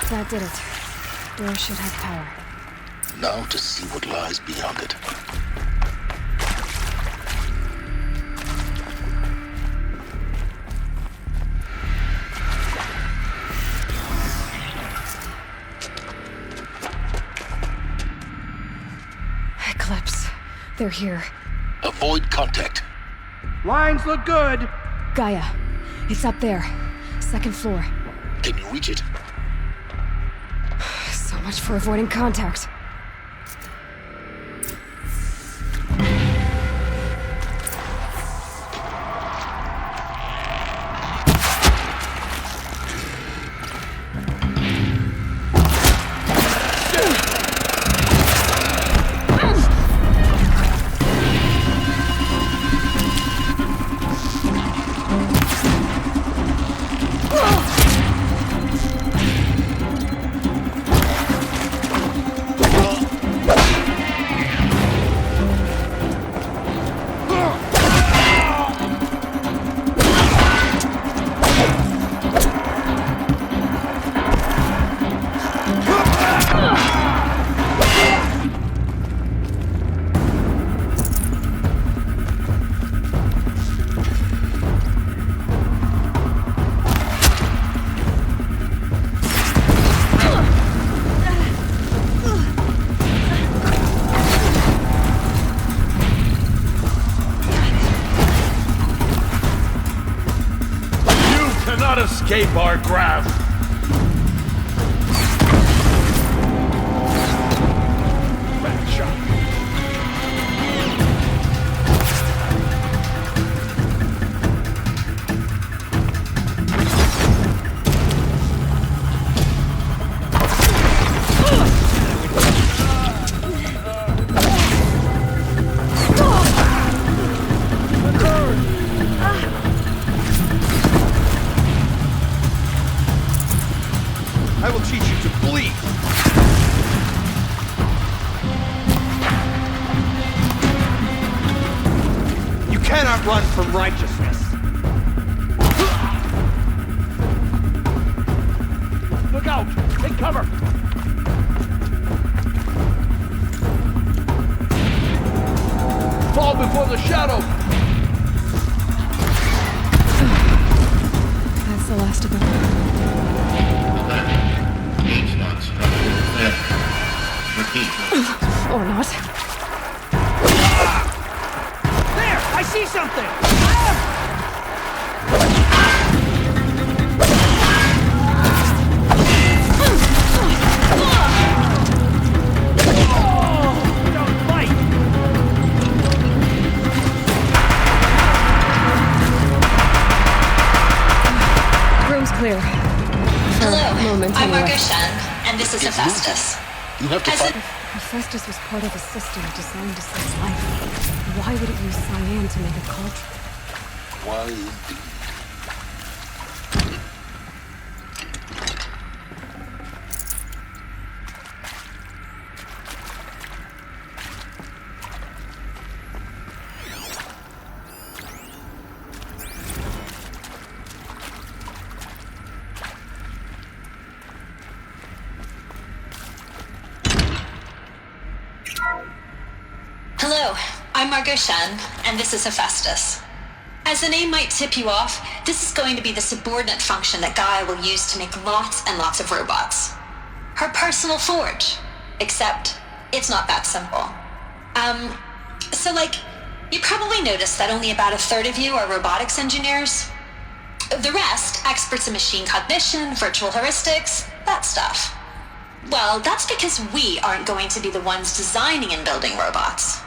That did it. Door should have power. Now to see what lies beyond it. Eclipse. They're here. Avoid contact. Lines look good. Gaia. It's up there. Second floor. Can you reach it? So much for avoiding contact. Escape our grasp! Bad shot. run from righteousness. Look out! Take cover! Fall before the shadow! That's the last of them. H-lock structure clear. Repeat. Or not. There! I see something! Don't fight! Room's clear. Hello, moment, I'm anyway. Margot Shan, and this is Hephaestus. You have to As fight. Hephaestus was part of a system designed to save life. Why would it use cyan to make a cauldron? Why indeed? Hello, I'm Margot Shan, and this is Hephaestus. As the name might tip you off, this is going to be the subordinate function that Gaia will use to make lots and lots of robots. Her personal forge. Except, it's not that simple. You probably noticed that only about a third of you are robotics engineers. The rest, experts in machine cognition, virtual heuristics, that stuff. Well, that's because we aren't going to be the ones designing and building robots.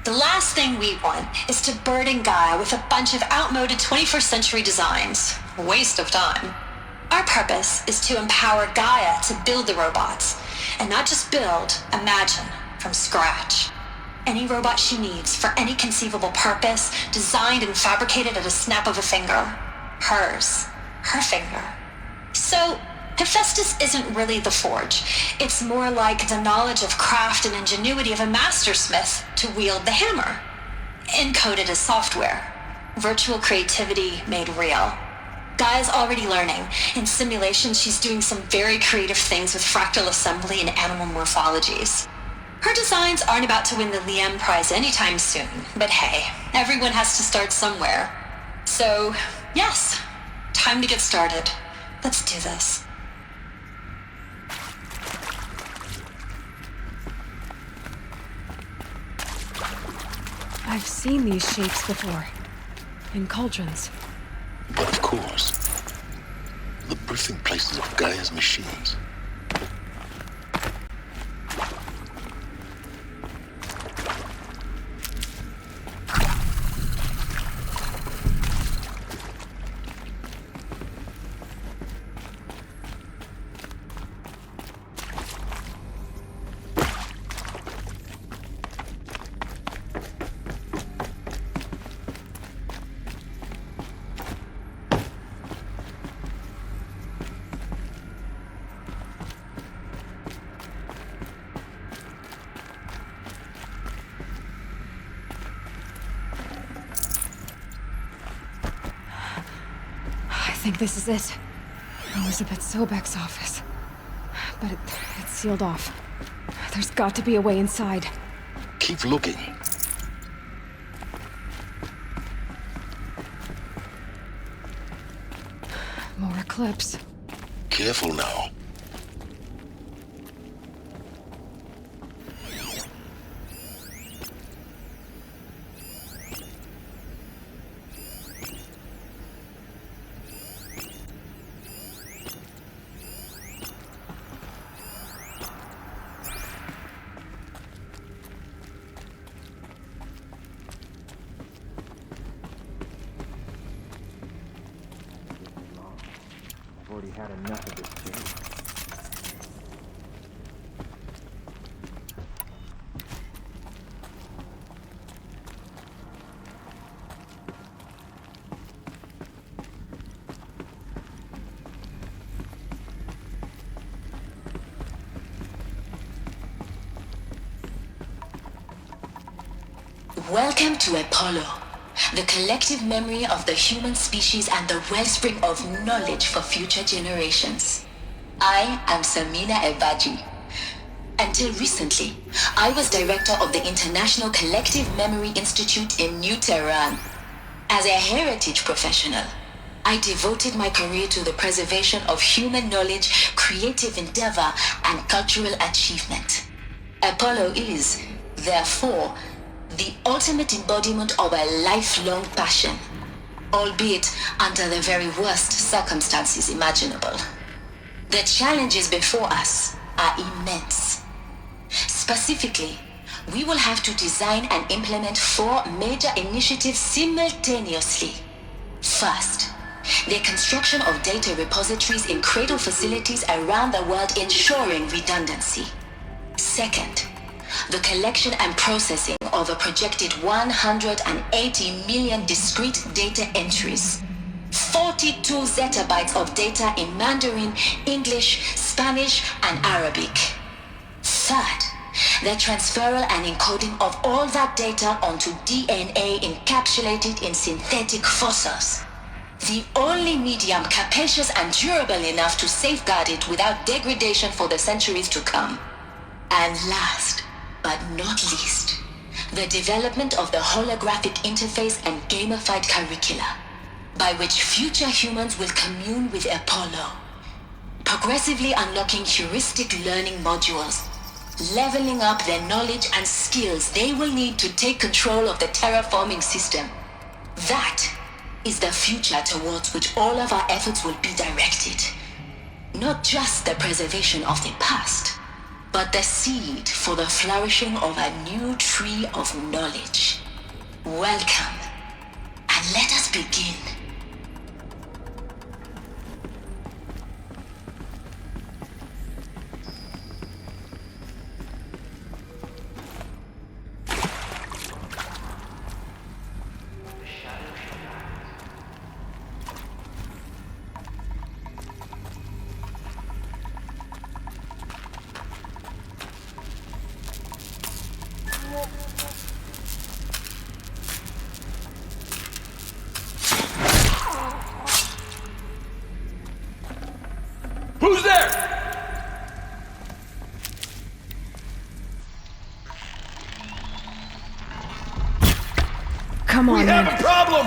The last thing we want is to burden Gaia with a bunch of outmoded 21st century designs. Waste of time. Our purpose is to empower Gaia to build the robots, and not just build, imagine, from scratch. Any robot she needs for any conceivable purpose, designed and fabricated at a snap of a finger. Hers. Her finger. So, Hephaestus isn't really the forge. It's more like the knowledge of craft and ingenuity of a mastersmith to wield the hammer. Encoded as software. Virtual creativity made real. Gaia's already learning. In simulations, she's doing some very creative things with fractal assembly and animal morphologies. Her designs aren't about to win the Liam Prize anytime soon, but hey, everyone has to start somewhere. So, yes, time to get started. Let's do this. I've seen these shapes before. In cauldrons. But of course, the birthing places of Gaia's machines. I think this is it. Elizabeth Sobek's office. But it's sealed off. There's got to be a way inside. Keep looking. More eclipse. Careful now. I've already had enough of this chase. Welcome to Apollo. the collective memory of the human species and the wellspring of knowledge for future generations. I am Samina Ebaji. Until recently, I was director of the International Collective Memory Institute in New Tehran. As a heritage professional, I devoted my career to the preservation of human knowledge, creative endeavor, and cultural achievement. Apollo is, therefore, the ultimate embodiment of a lifelong passion, albeit under the very worst circumstances imaginable. The challenges before us are immense. Specifically, we will have to design and implement 4 major initiatives simultaneously. First, the construction of data repositories in cradle facilities around the world ensuring redundancy. Second, the collection and processing of a projected 180 million discrete data entries. 42 zettabytes of data in Mandarin, English, Spanish, and Arabic. Third, the transferal and encoding of all that data onto DNA encapsulated in synthetic fossils. The only medium capacious and durable enough to safeguard it without degradation for the centuries to come. And last, but not least, the development of the holographic interface and gamified curricula, by which future humans will commune with Apollo, progressively unlocking heuristic learning modules, leveling up their knowledge and skills they will need to take control of the terraforming system. That is the future towards which all of our efforts will be directed. Not just the preservation of the past, but the seed for the flourishing of a new tree of knowledge. Welcome, and let us begin. Who's there? Come on, we man. have a problem!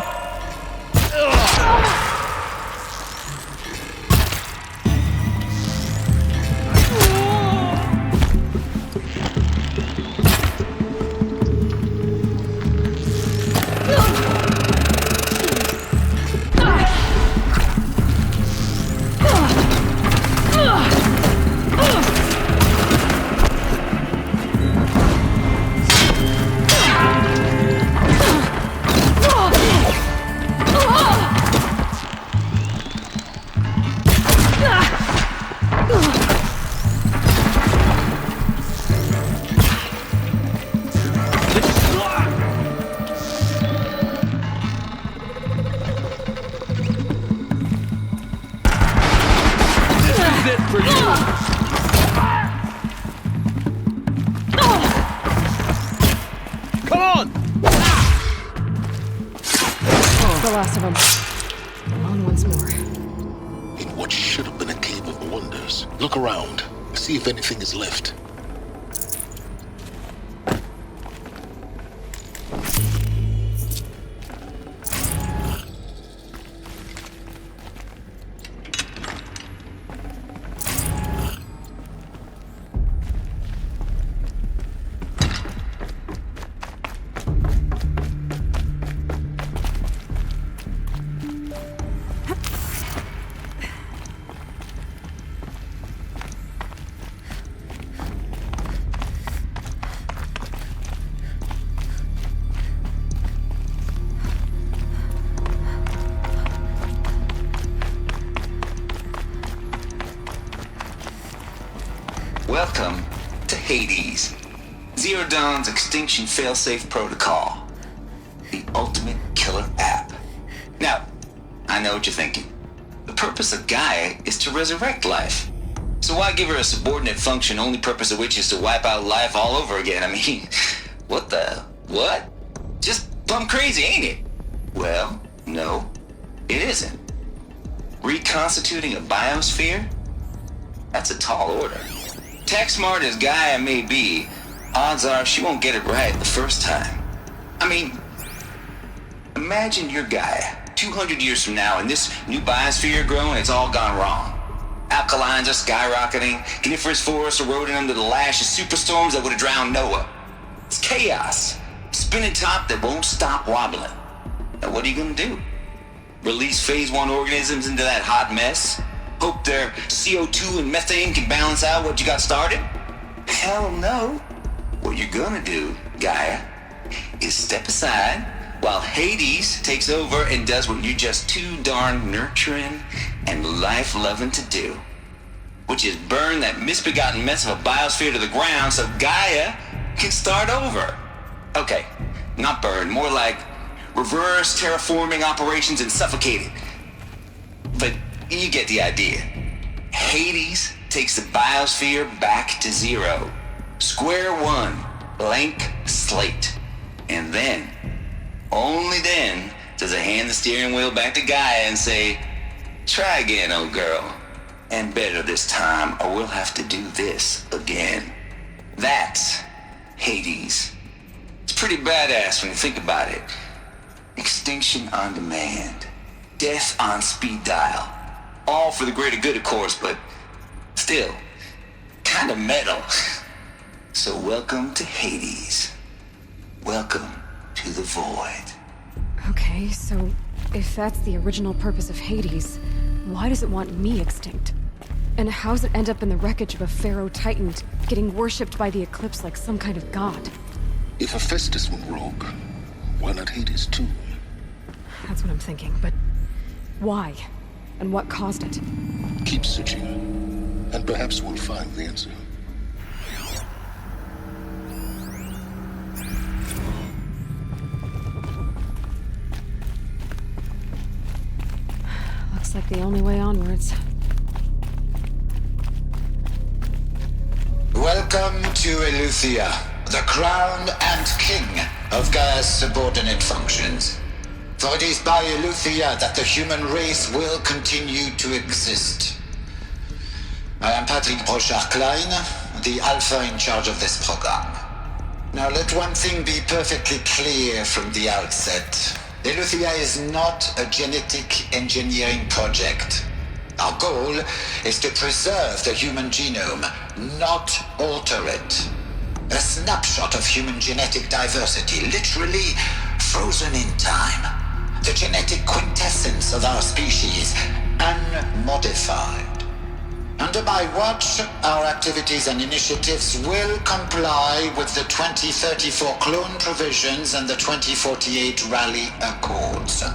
The last of them. Alone once more. In what should have been a cave of wonders. Look around. See if anything is left. Welcome to Hades, Zero Dawn's extinction failsafe protocol, the ultimate killer app. Now, I know what you're thinking. The purpose of Gaia is to resurrect life. So why give her a subordinate function, only purpose of which is to wipe out life all over again? I mean, what? Just plumb crazy, ain't it? Well, no, it isn't. Reconstituting a biosphere? That's a tall order. Tech smart as Gaia may be, odds are she won't get it right the first time. I mean, imagine your Gaia 200 years from now and this new biosphere you're growing, it's all gone wrong. Alkalines are skyrocketing, coniferous forests eroding under the lash of superstorms that would have drowned Noah. It's chaos. Spinning top that won't stop wobbling. Now what are you gonna do? Release phase 1 organisms into that hot mess? Hope their CO2 and methane can balance out what you got started? Hell no. What you're gonna do, Gaia, is step aside while Hades takes over and does what you're just too darn nurturing and life-loving to do, which is burn that misbegotten mess of a biosphere to the ground so Gaia can start over. Okay, not burn, more like reverse terraforming operations and suffocate it. But you get the idea. Hades takes the biosphere back to zero. Square one, blank slate. And then, only then, does it hand the steering wheel back to Gaia and say, try again, old girl. And better this time, or we'll have to do this again. That's Hades. It's pretty badass when you think about it. Extinction on demand. Death on speed dial. All for the greater good, of course, but still, kind of metal. So welcome to Hades. Welcome to the void. Okay, so if that's the original purpose of Hades, why does it want me extinct? And how's it end up in the wreckage of a pharaoh titan getting worshipped by the Eclipse like some kind of god? If Hephaestus went rogue, why not Hades too? That's what I'm thinking, but why? And what caused it? Keep searching, and perhaps we'll find the answer. Looks like the only way onwards. Welcome to Eleuthia, the crown and king of Gaia's subordinate functions. For it is by Eleuthia that the human race will continue to exist. I am Patrick Brochard-Klein, the Alpha in charge of this program. Now let one thing be perfectly clear from the outset. Eleuthia is not a genetic engineering project. Our goal is to preserve the human genome, not alter it. A snapshot of human genetic diversity, literally frozen in time. The genetic quintessence of our species, unmodified. Under my watch, our activities and initiatives will comply with the 2034 clone provisions and the 2048 Raleigh Accords.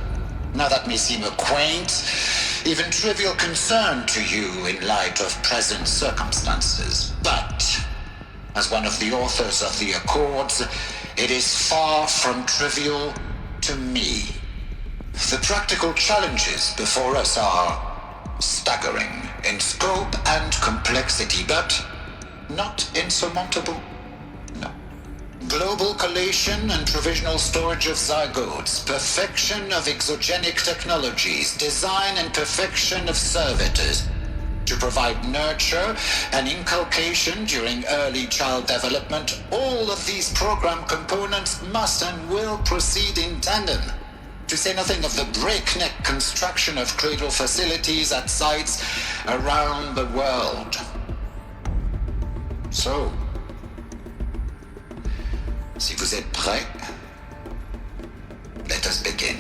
Now that may seem a quaint, even trivial concern to you in light of present circumstances, but as one of the authors of the Accords, it is far from trivial to me. The practical challenges before us are staggering in scope and complexity, but not insurmountable. No. Global collation and provisional storage of zygotes, perfection of exogenic technologies, design and perfection of servitors to provide nurture and inculcation during early child development. All of these program components must and will proceed in tandem. To say nothing of the breakneck construction of cradle facilities at sites around the world. So, si vous êtes prêts, let us begin.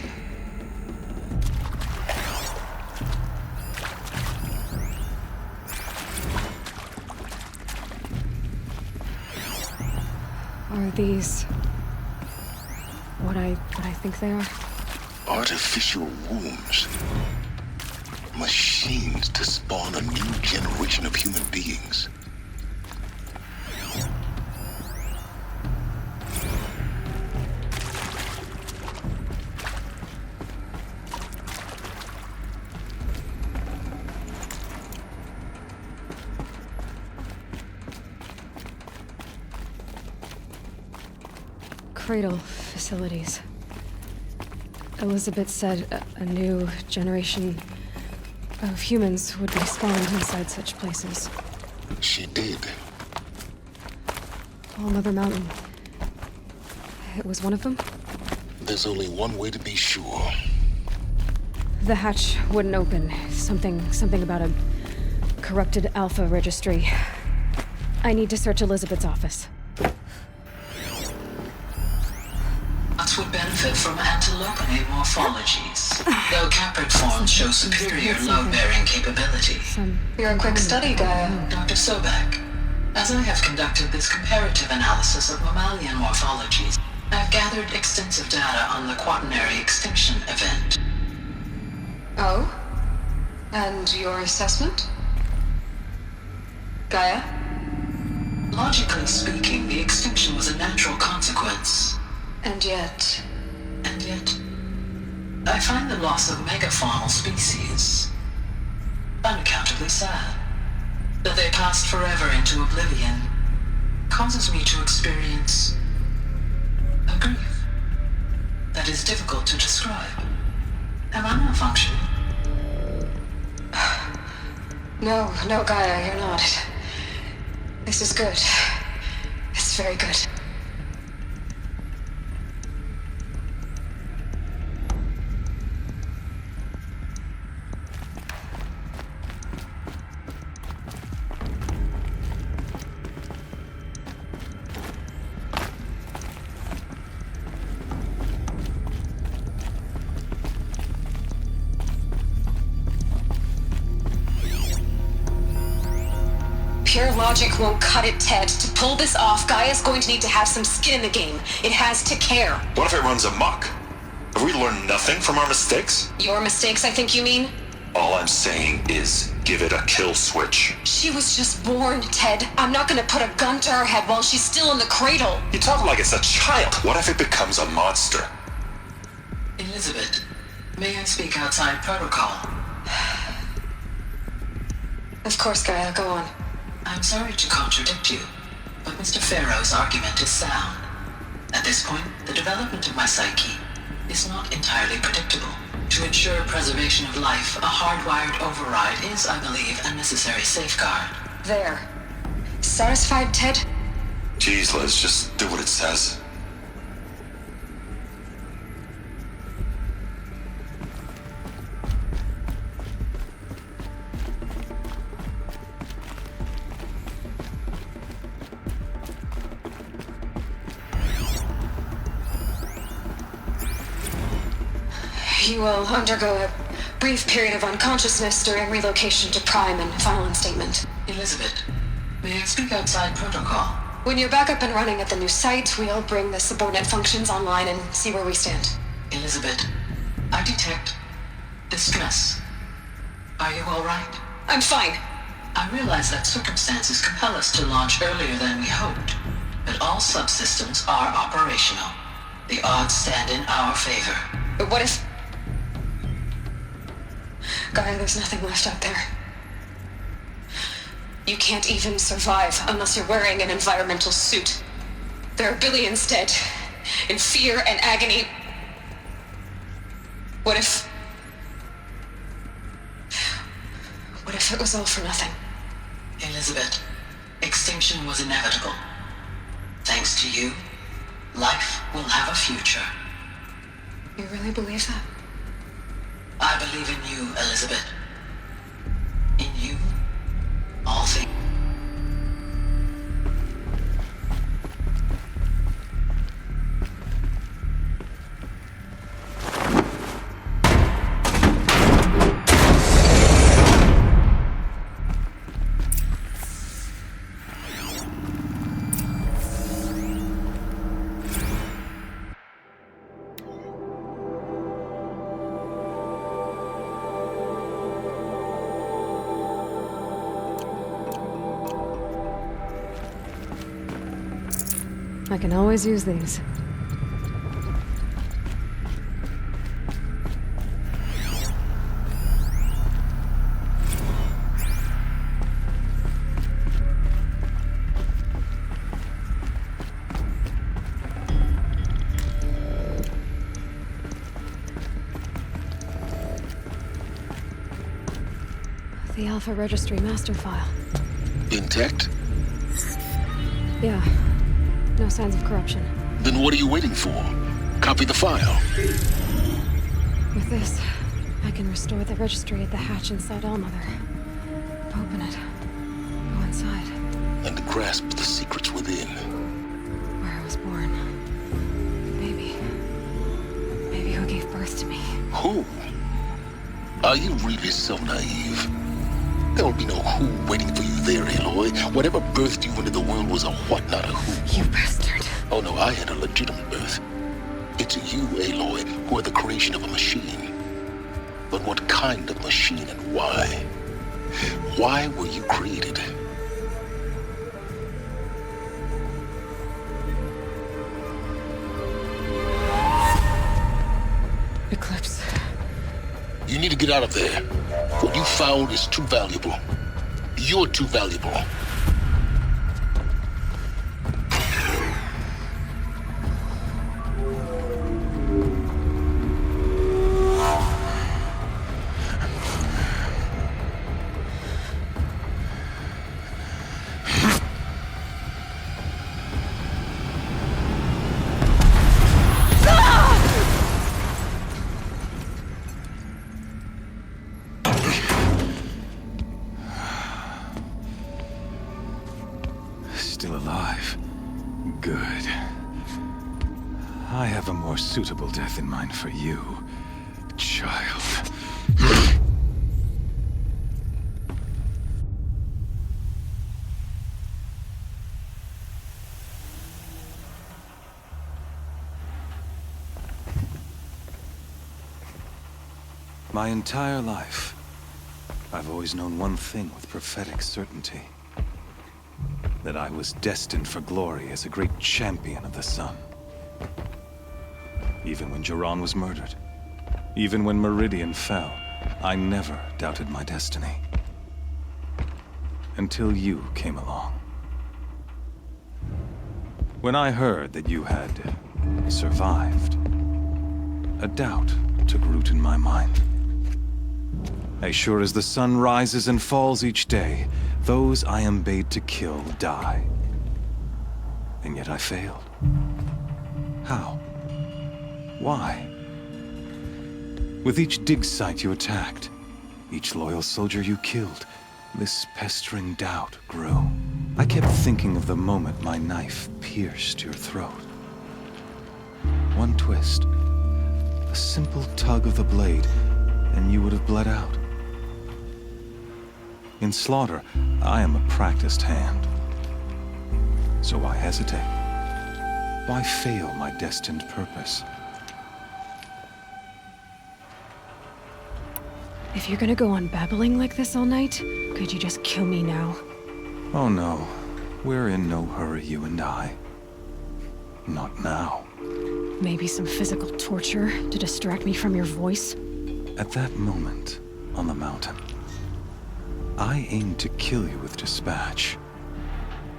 Are these what I think they are? Artificial wombs. Machines to spawn a new generation of human beings. Cradle facilities. Elizabeth said a new generation of humans would be spawned inside such places. She did. All Mother Mountain. It was one of them? There's only one way to be sure. The hatch wouldn't open. Something about a corrupted Alpha registry. I need to search Elizabeth's office. Us would benefit from antilopinate morphologies, though caprid forms show superior load-bearing capability. You're a quick study, Gaia. Dr. Sobek. As I have conducted this comparative analysis of mammalian morphologies, I've gathered extensive data on the quaternary extinction event. Oh? And your assessment? Gaia? Logically speaking, the extinction was a natural consequence. And yet, I find the loss of megafaunal species unaccountably sad. That they passed forever into oblivion causes me to experience a grief that is difficult to describe. Am I malfunctioning? No, Gaia, you're not. This is good. It's very good. Pure logic won't cut it, Ted. To pull this off, Gaia's going to need to have some skin in the game. It has to care. What if it runs amok? Have we learned nothing from our mistakes? Your mistakes, I think you mean? All I'm saying is, give it a kill switch. She was just born, Ted. I'm not gonna put a gun to her head while she's still in the cradle. You talk like it's a child. What if it becomes a monster? Elizabeth, may I speak outside protocol? Of course, Gaia, go on. I'm sorry to contradict you, but Mr. Farrow's argument is sound. At this point, the development of my psyche is not entirely predictable. To ensure preservation of life, a hardwired override is, I believe, a necessary safeguard. There. Satisfied, Ted? Jeez, Liz, just do what it says. You will undergo a brief period of unconsciousness during relocation to Prime and final instatement. Elizabeth, may I speak outside protocol? When you're back up and running at the new site, we'll bring the subordinate functions online and see where we stand. Elizabeth, I detect distress. Are you all right? I'm fine. I realize that circumstances compel us to launch earlier than we hoped, but all subsystems are operational. The odds stand in our favor. But what if... Gaia, there's nothing left out there. You can't even survive unless you're wearing an environmental suit. There are billions dead, in fear and agony. What if it was all for nothing? Elizabeth, extinction was inevitable. Thanks to you, life will have a future. You really believe that? I believe in you, Elizabeth. In you, all things. I can always use these. The Alpha Registry master file. Intact? Yeah. No signs of corruption. Then what are you waiting for? Copy the file. With this, I can restore the registry at the hatch inside Allmother. Open it. Go inside. And grasp the secrets within. Where I was born. Maybe who gave birth to me. Who? Are you really so naive? There'll be no who waiting for you there, Aloy. Whatever birthed you into the world was a what, not a who. You bastard. Oh no, I had a legitimate birth. It's you, Aloy, who are the creation of a machine. But what kind of machine and why? Why were you created? Eclipse. You need to get out of there. What you found is too valuable. You're too valuable. Still alive. Good. I have a more suitable death in mind for you, child. My entire life, I've always known one thing with prophetic certainty. That I was destined for glory as a great champion of the sun. Even when Jiran was murdered, even when Meridian fell, I never doubted my destiny. Until you came along. When I heard that you had survived, a doubt took root in my mind. As sure as the sun rises and falls each day, those I am bade to kill die. And yet I failed. How? Why? With each dig site you attacked, each loyal soldier you killed, this pestering doubt grew. I kept thinking of the moment my knife pierced your throat. One twist, a simple tug of the blade, and you would have bled out. In slaughter, I am a practiced hand. So why hesitate? Why fail my destined purpose? If you're gonna go on babbling like this all night, could you just kill me now? Oh no. We're in no hurry, you and I. Not now. Maybe some physical torture to distract me from your voice? At that moment, on the mountain, I aimed to kill you with dispatch,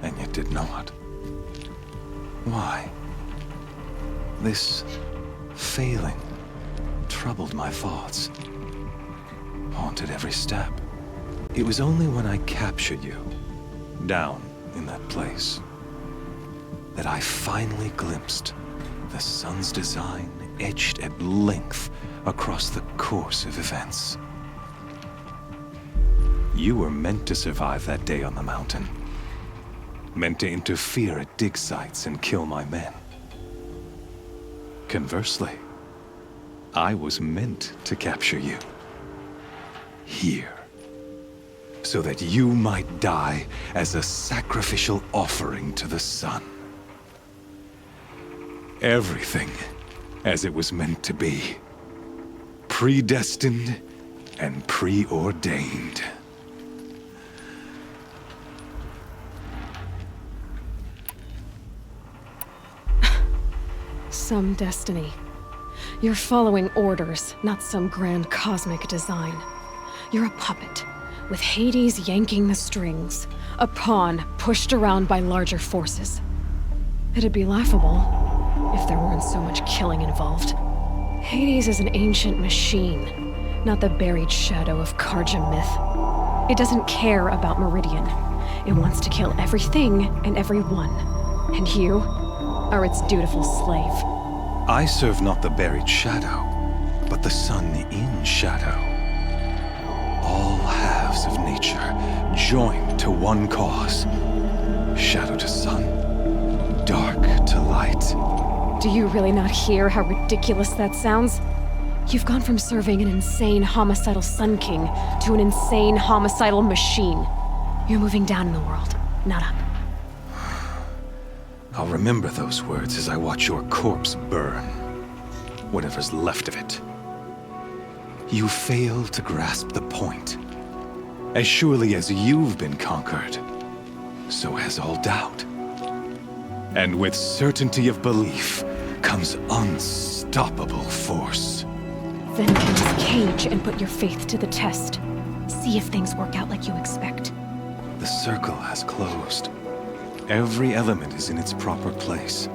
and yet did not. Why? This failing troubled my thoughts, haunted every step. It was only when I captured you, down in that place, that I finally glimpsed the sun's design etched at length across the course of events. You were meant to survive that day on the mountain. Meant to interfere at dig sites and kill my men. Conversely, I was meant to capture you. Here. So that you might die as a sacrificial offering to the sun. Everything as it was meant to be. Predestined and preordained. Some destiny. You're following orders, not some grand cosmic design. You're a puppet, with Hades yanking the strings. A pawn pushed around by larger forces. It'd be laughable if there weren't so much killing involved. Hades is an ancient machine, not the buried shadow of Karja myth. It doesn't care about Meridian. It wants to kill everything and everyone. And you are its dutiful slave. I serve not the buried shadow, but the sun in shadow. All halves of nature joined to one cause. Shadow to sun, dark to light. Do you really not hear how ridiculous that sounds? You've gone from serving an insane homicidal Sun King to an insane homicidal machine. You're moving down in the world, not up. I'll remember those words as I watch your corpse burn. Whatever's left of it. You fail to grasp the point. As surely as you've been conquered, so has all doubt. And with certainty of belief comes unstoppable force. Then enter this cage and put your faith to the test. See if things work out like you expect. The circle has closed. Every element is in its proper place,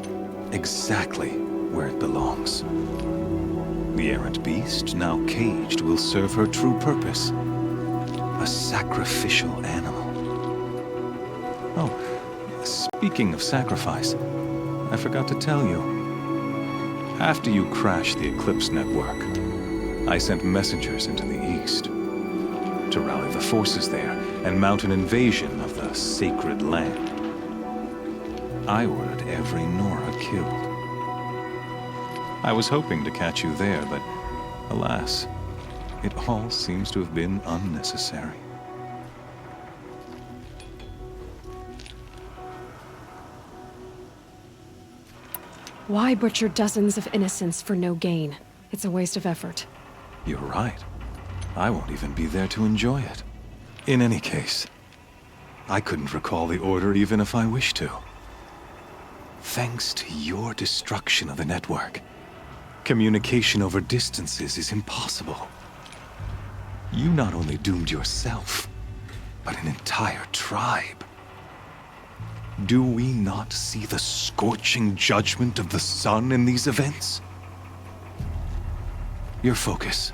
exactly where it belongs. The errant beast, now caged, will serve her true purpose. A sacrificial animal. Oh, speaking of sacrifice, I forgot to tell you. After you crashed the Eclipse network, I sent messengers into the east to rally the forces there and mount an invasion of the sacred land. I ordered every Nora killed. I was hoping to catch you there, but alas, it all seems to have been unnecessary. Why butcher dozens of innocents for no gain? It's a waste of effort. You're right. I won't even be there to enjoy it. In any case, I couldn't recall the order even if I wished to. Thanks to your destruction of the network, communication over distances is impossible. You not only doomed yourself, but an entire tribe. Do we not see the scorching judgment of the sun in these events? Your focus.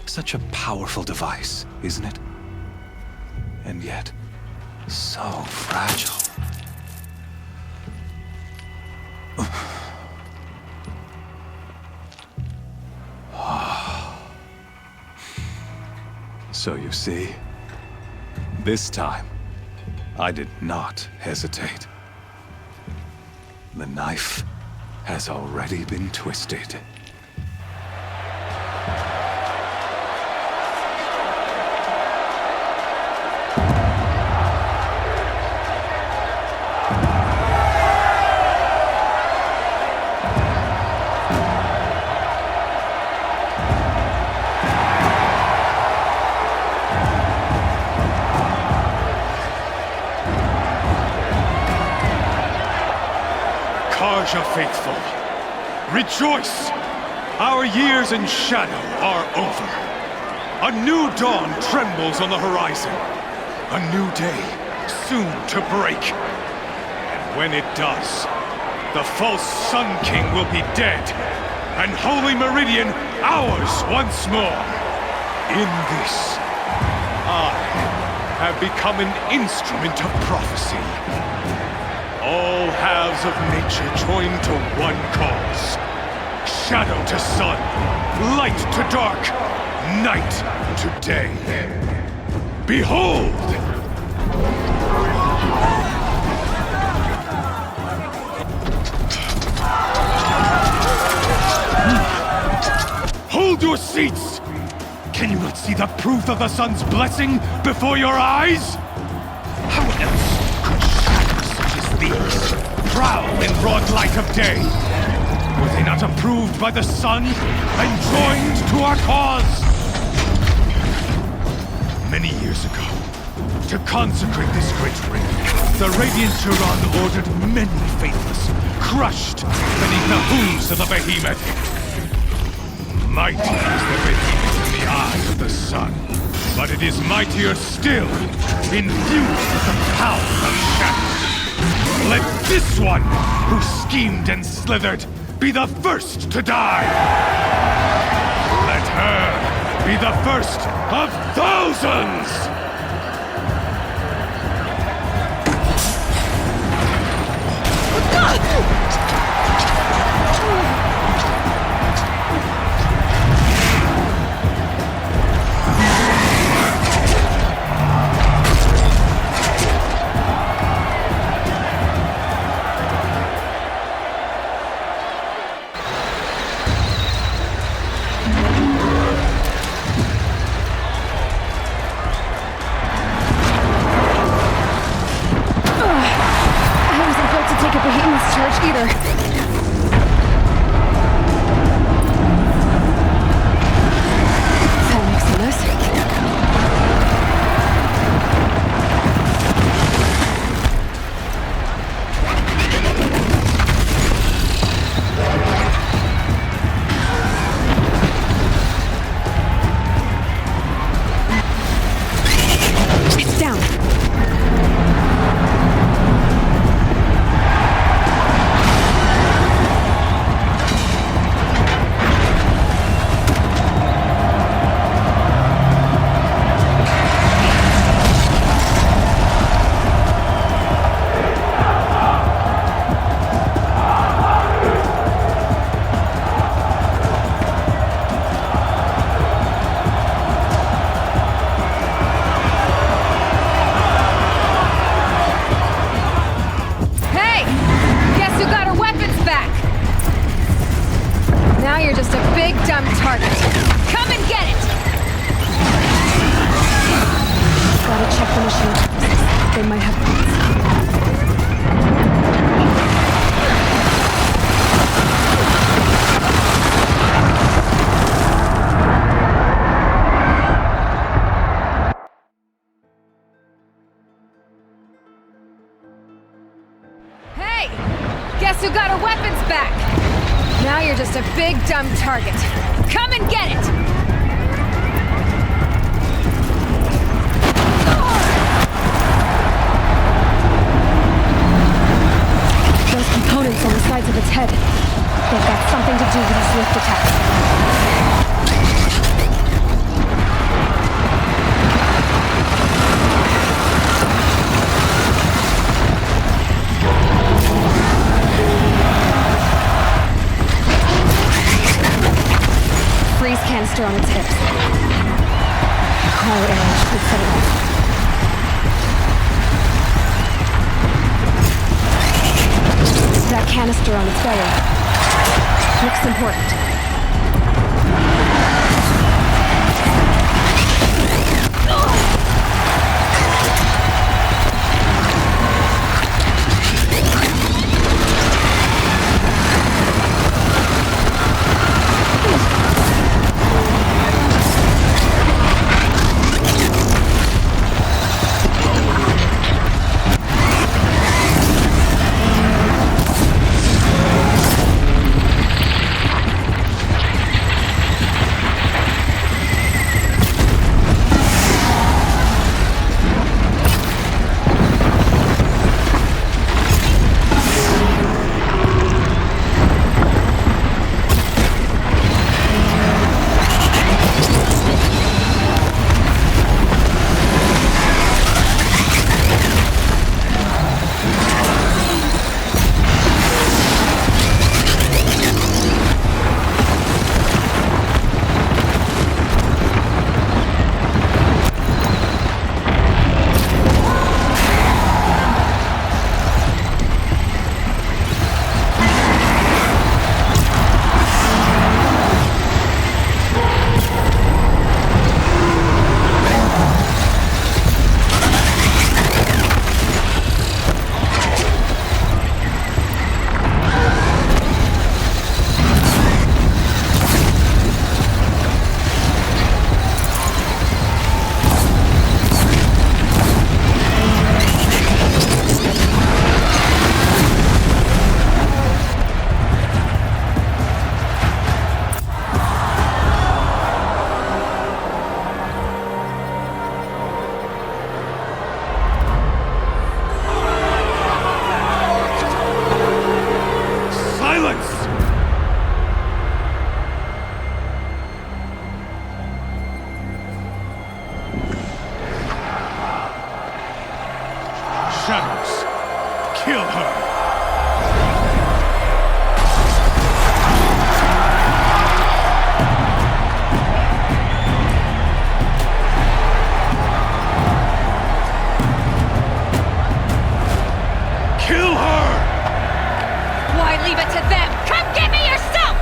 Such a powerful device, isn't it? And yet, so fragile. So you see, this time, I did not hesitate. The knife has already been twisted. Karja faithful, rejoice! Our years in shadow are over. A new dawn trembles on the horizon. A new day, soon to break. And when it does, the false Sun King will be dead, and Holy Meridian ours once more. In this, I have become an instrument of prophecy. All halves of nature joined to one cause. Shadow to sun, light to dark, night to day. Behold! Hold your seats! Can you not see the proof of the sun's blessing before your eyes? How else could shadows such as these prowl in broad light of day? Were they not approved by the sun and joined to our cause? Many years ago, to consecrate this great ring, the Radiant Turan ordered many faithless, crushed beneath the hooves of the behemoth. Mighty is the behemoth in the eye of the sun, but it is mightier still, infused with the power of shadow. Let this one, who schemed and slithered, be the first to die! Let her be the first of thousands! That makes sense. It's down. Hey! Guess who got her weapons back? Now you're just a big dumb target. Come and get it! Gotta check the machine. They might have parts. Hey! Guess who got her weapons back? Now you're just a big dumb target. Come and get it! Those components on the sides of its head. They've got something to do with his lift attack. Freeze canister on its hips. Cryo arrow should set it off. That canister on its belly. Looks important. Shadows. Kill her. Kill her! Why leave it to them? Come get me yourself!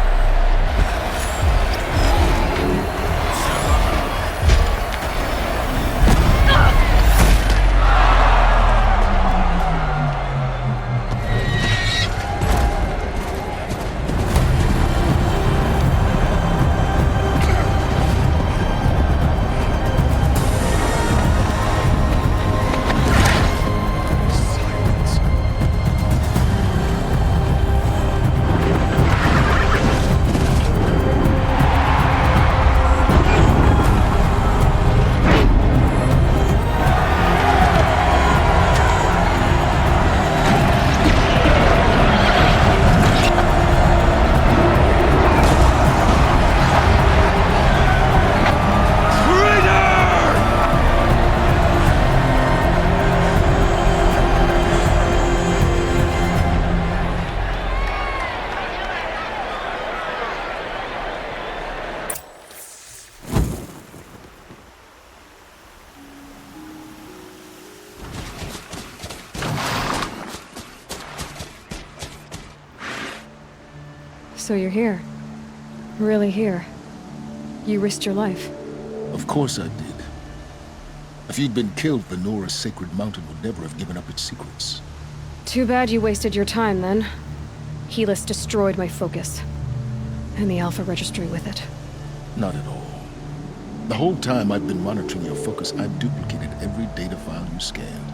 So you're here. Really here. You risked your life. Of course I did. If you'd been killed, the Nora Sacred Mountain would never have given up its secrets. Too bad you wasted your time, then. Helis destroyed my focus. And the Alpha Registry with it. Not at all. The whole time I've been monitoring your focus, I've duplicated every data file you scanned.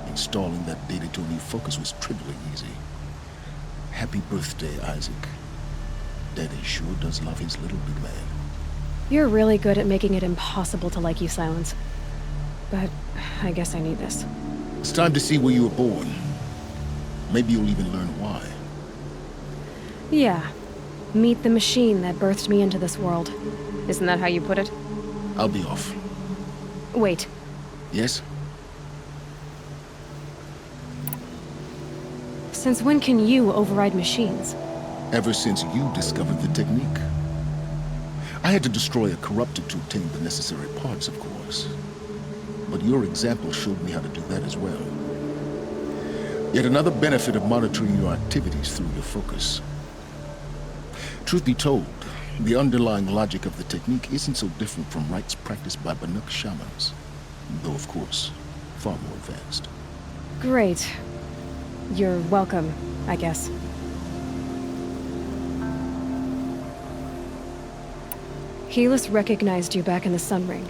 Installing that data to a new focus was trivially easy. Happy birthday, Isaac. Daddy sure does love his little big man. You're really good at making it impossible to like you, Silence. But I guess I need this. It's time to see where you were born. Maybe you'll even learn why. Yeah. Meet the machine that birthed me into this world. Isn't that how you put it? I'll be off. Wait. Yes? Since when can you override machines? Ever since you discovered the technique. I had to destroy a corrupted to obtain the necessary parts, of course. But your example showed me how to do that as well. Yet another benefit of monitoring your activities through your focus. Truth be told, the underlying logic of the technique isn't so different from rites practiced by Banuk shamans. Though, of course, far more advanced. Great. You're welcome, I guess. Helis recognized you back in the Sun Ring.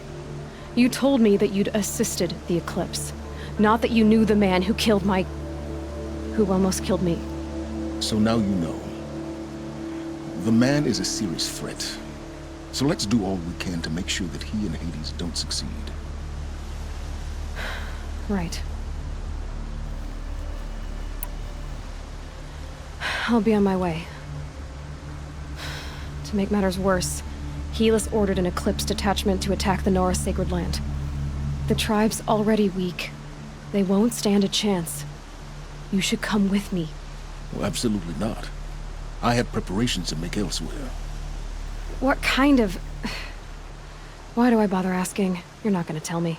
You told me that you'd assisted the Eclipse. Not that you knew the man who killed who almost killed me. So now you know. The man is a serious threat. So let's do all we can to make sure that he and Hades don't succeed. Right. I'll be on my way. To make matters worse, Helis ordered an Eclipse detachment to attack the Nora Sacred Land. The tribe's already weak. They won't stand a chance. You should come with me. Well, absolutely not. I have preparations to make elsewhere. What kind of... Why do I bother asking? You're not gonna tell me.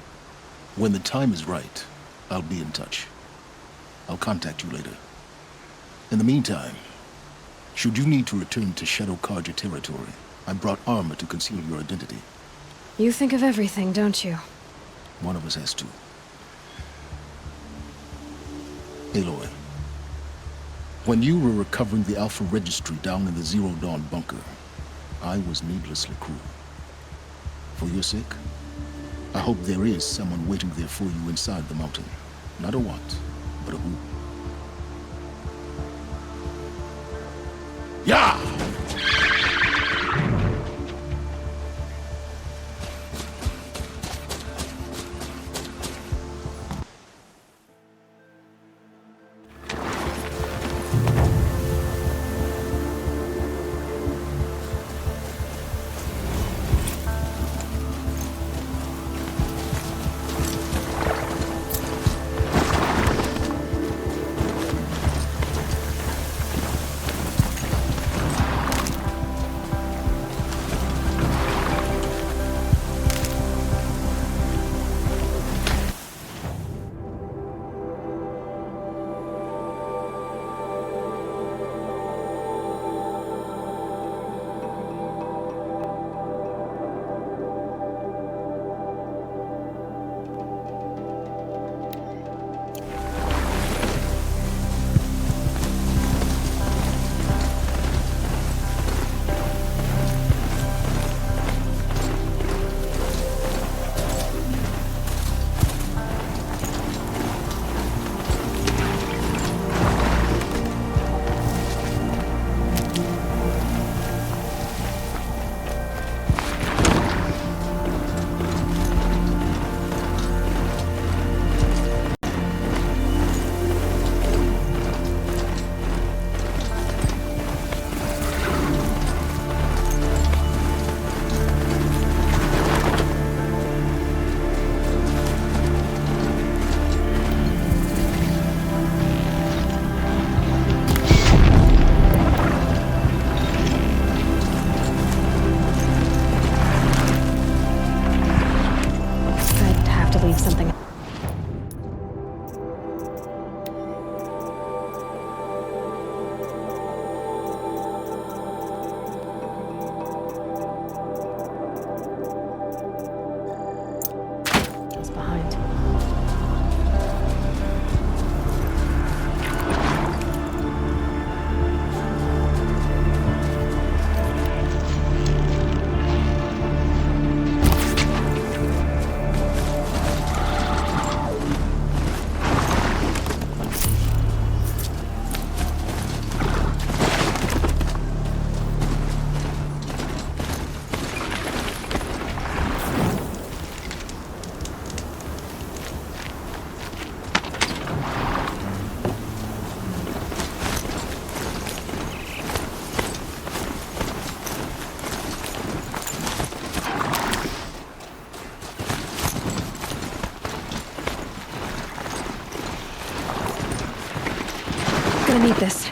When the time is right, I'll be in touch. I'll contact you later. In the meantime, should you need to return to Shadow Carja territory, I brought armor to conceal your identity. You think of everything, don't you? One of us has to. Aloy, when you were recovering the Alpha Registry down in the Zero Dawn bunker, I was needlessly cruel. For your sake, I hope there is someone waiting there for you inside the mountain. Not a what, but a who. Yeah! gonna need this.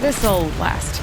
This'll last.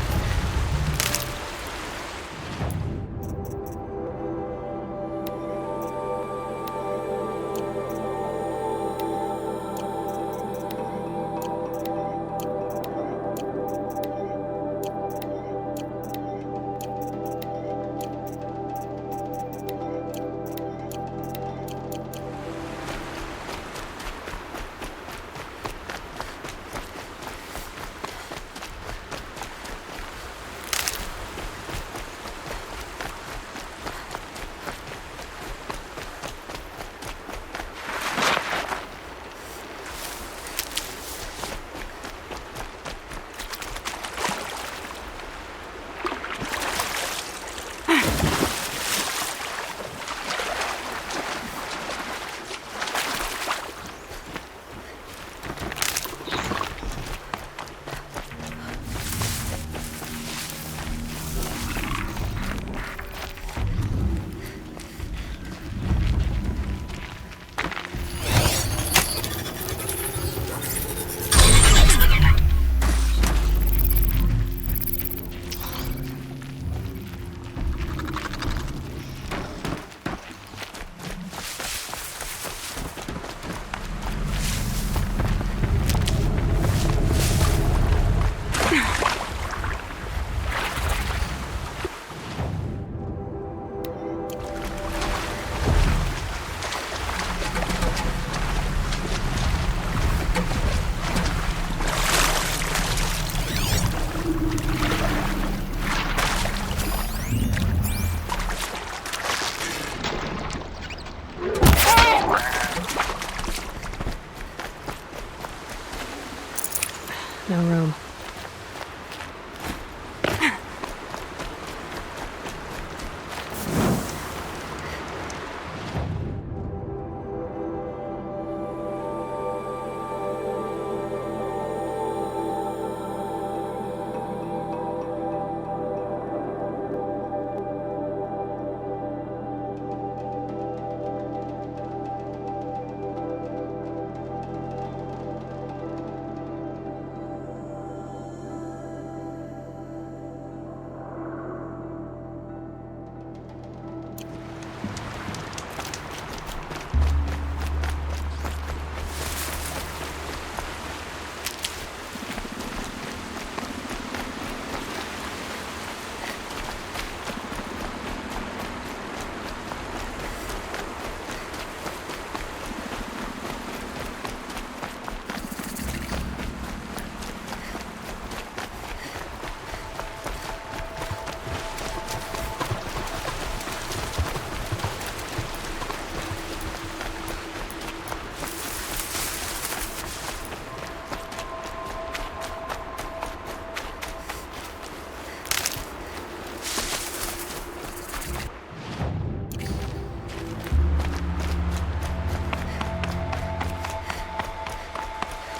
Now Rome.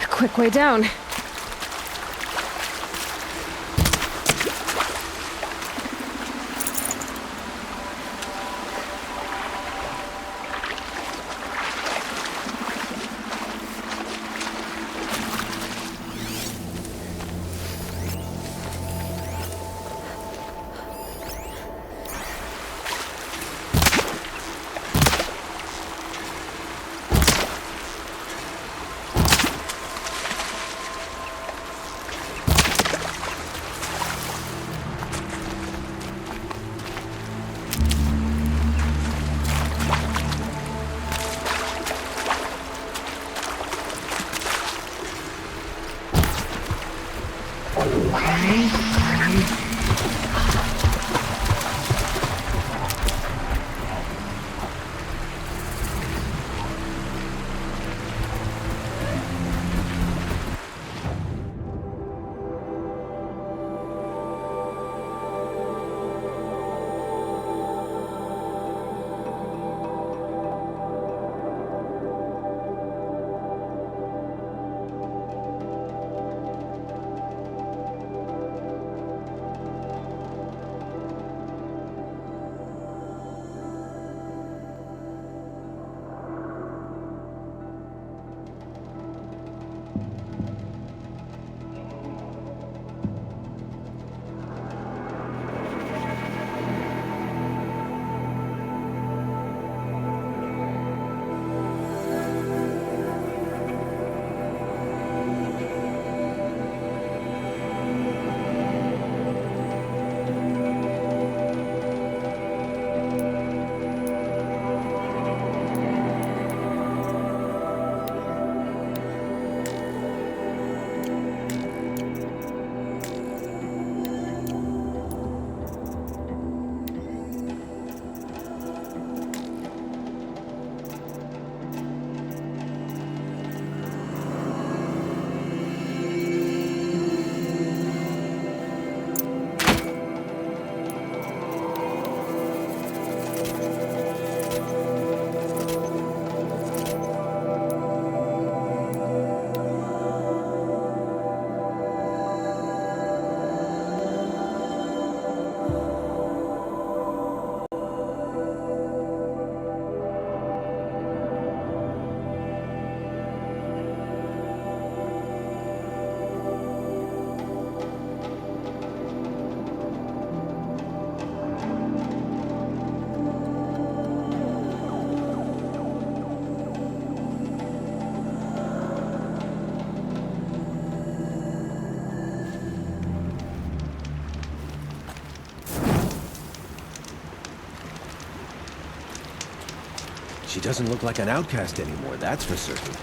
Quick way down. She doesn't look like an outcast anymore, that's for certain.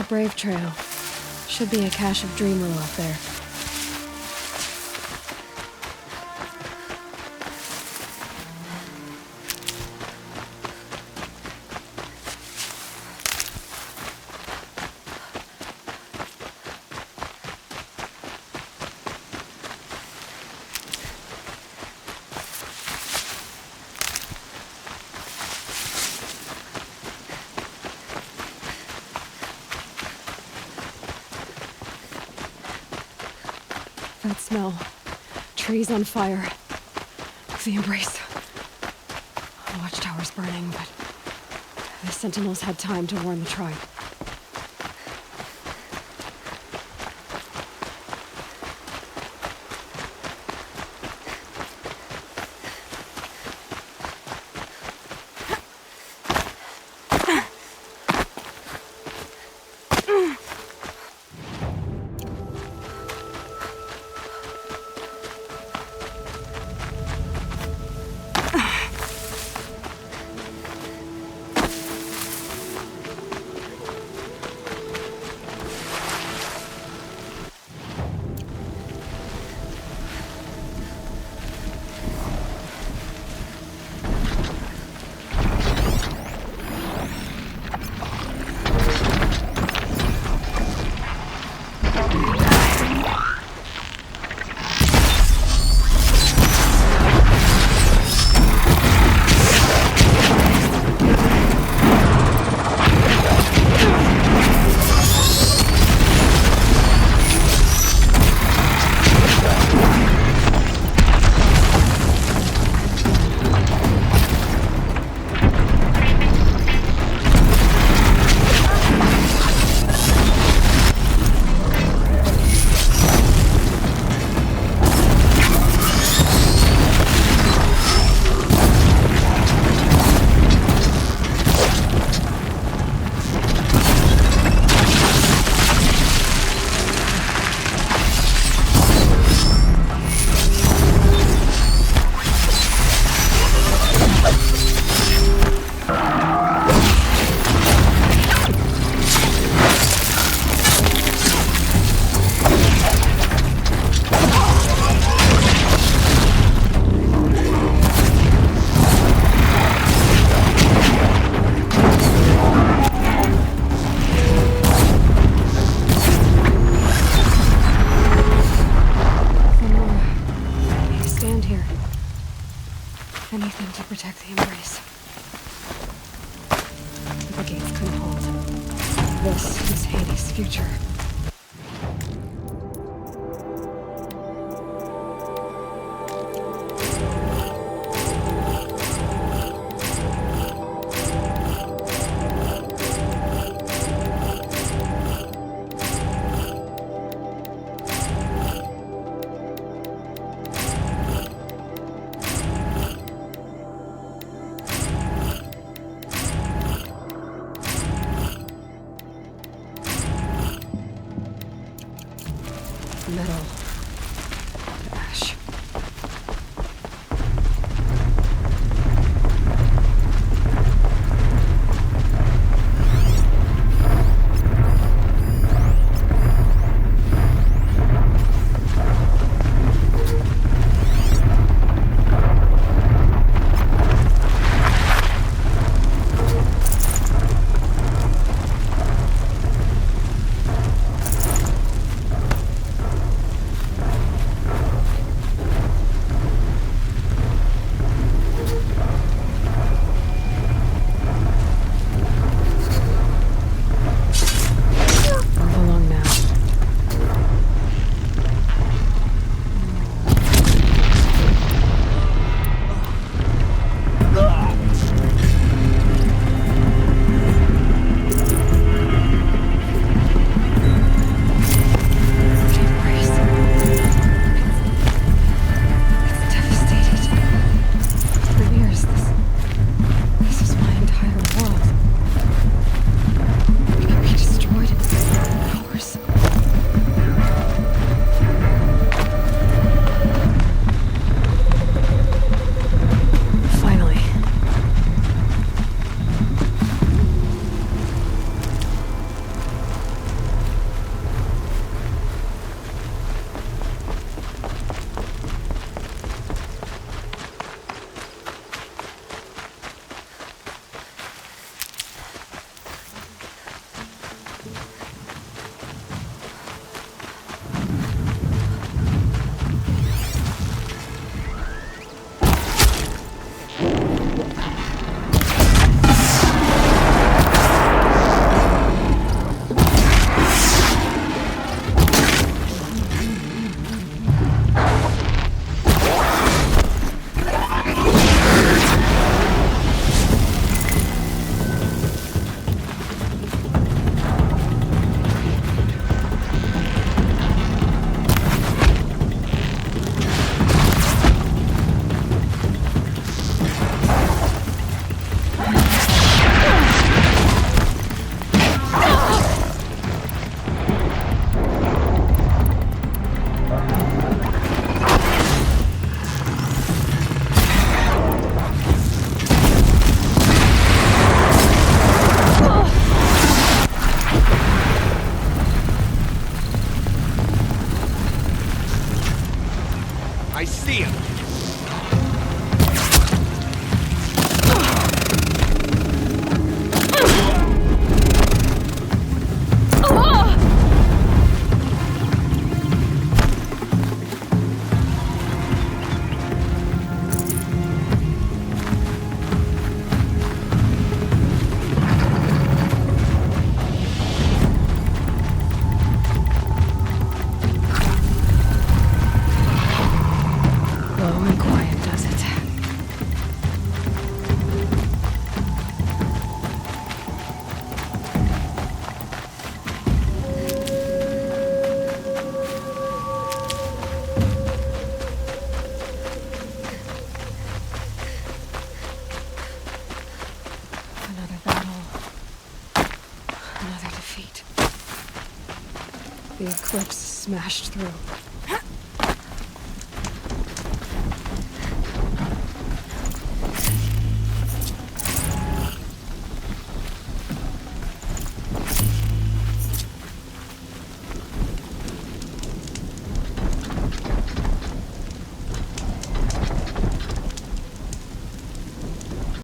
Brave Trail. Should be a cache of Dreamwell up there. That smell. Trees on fire. The Embrace. The watchtower's burning, but the Sentinels had time to warn the tribe. Anything to protect the Embrace. The gates couldn't hold. This is Hades' future. Metal. Ash. see him! Low and quiet does it. Another battle. Another defeat. The eclipse smashed through.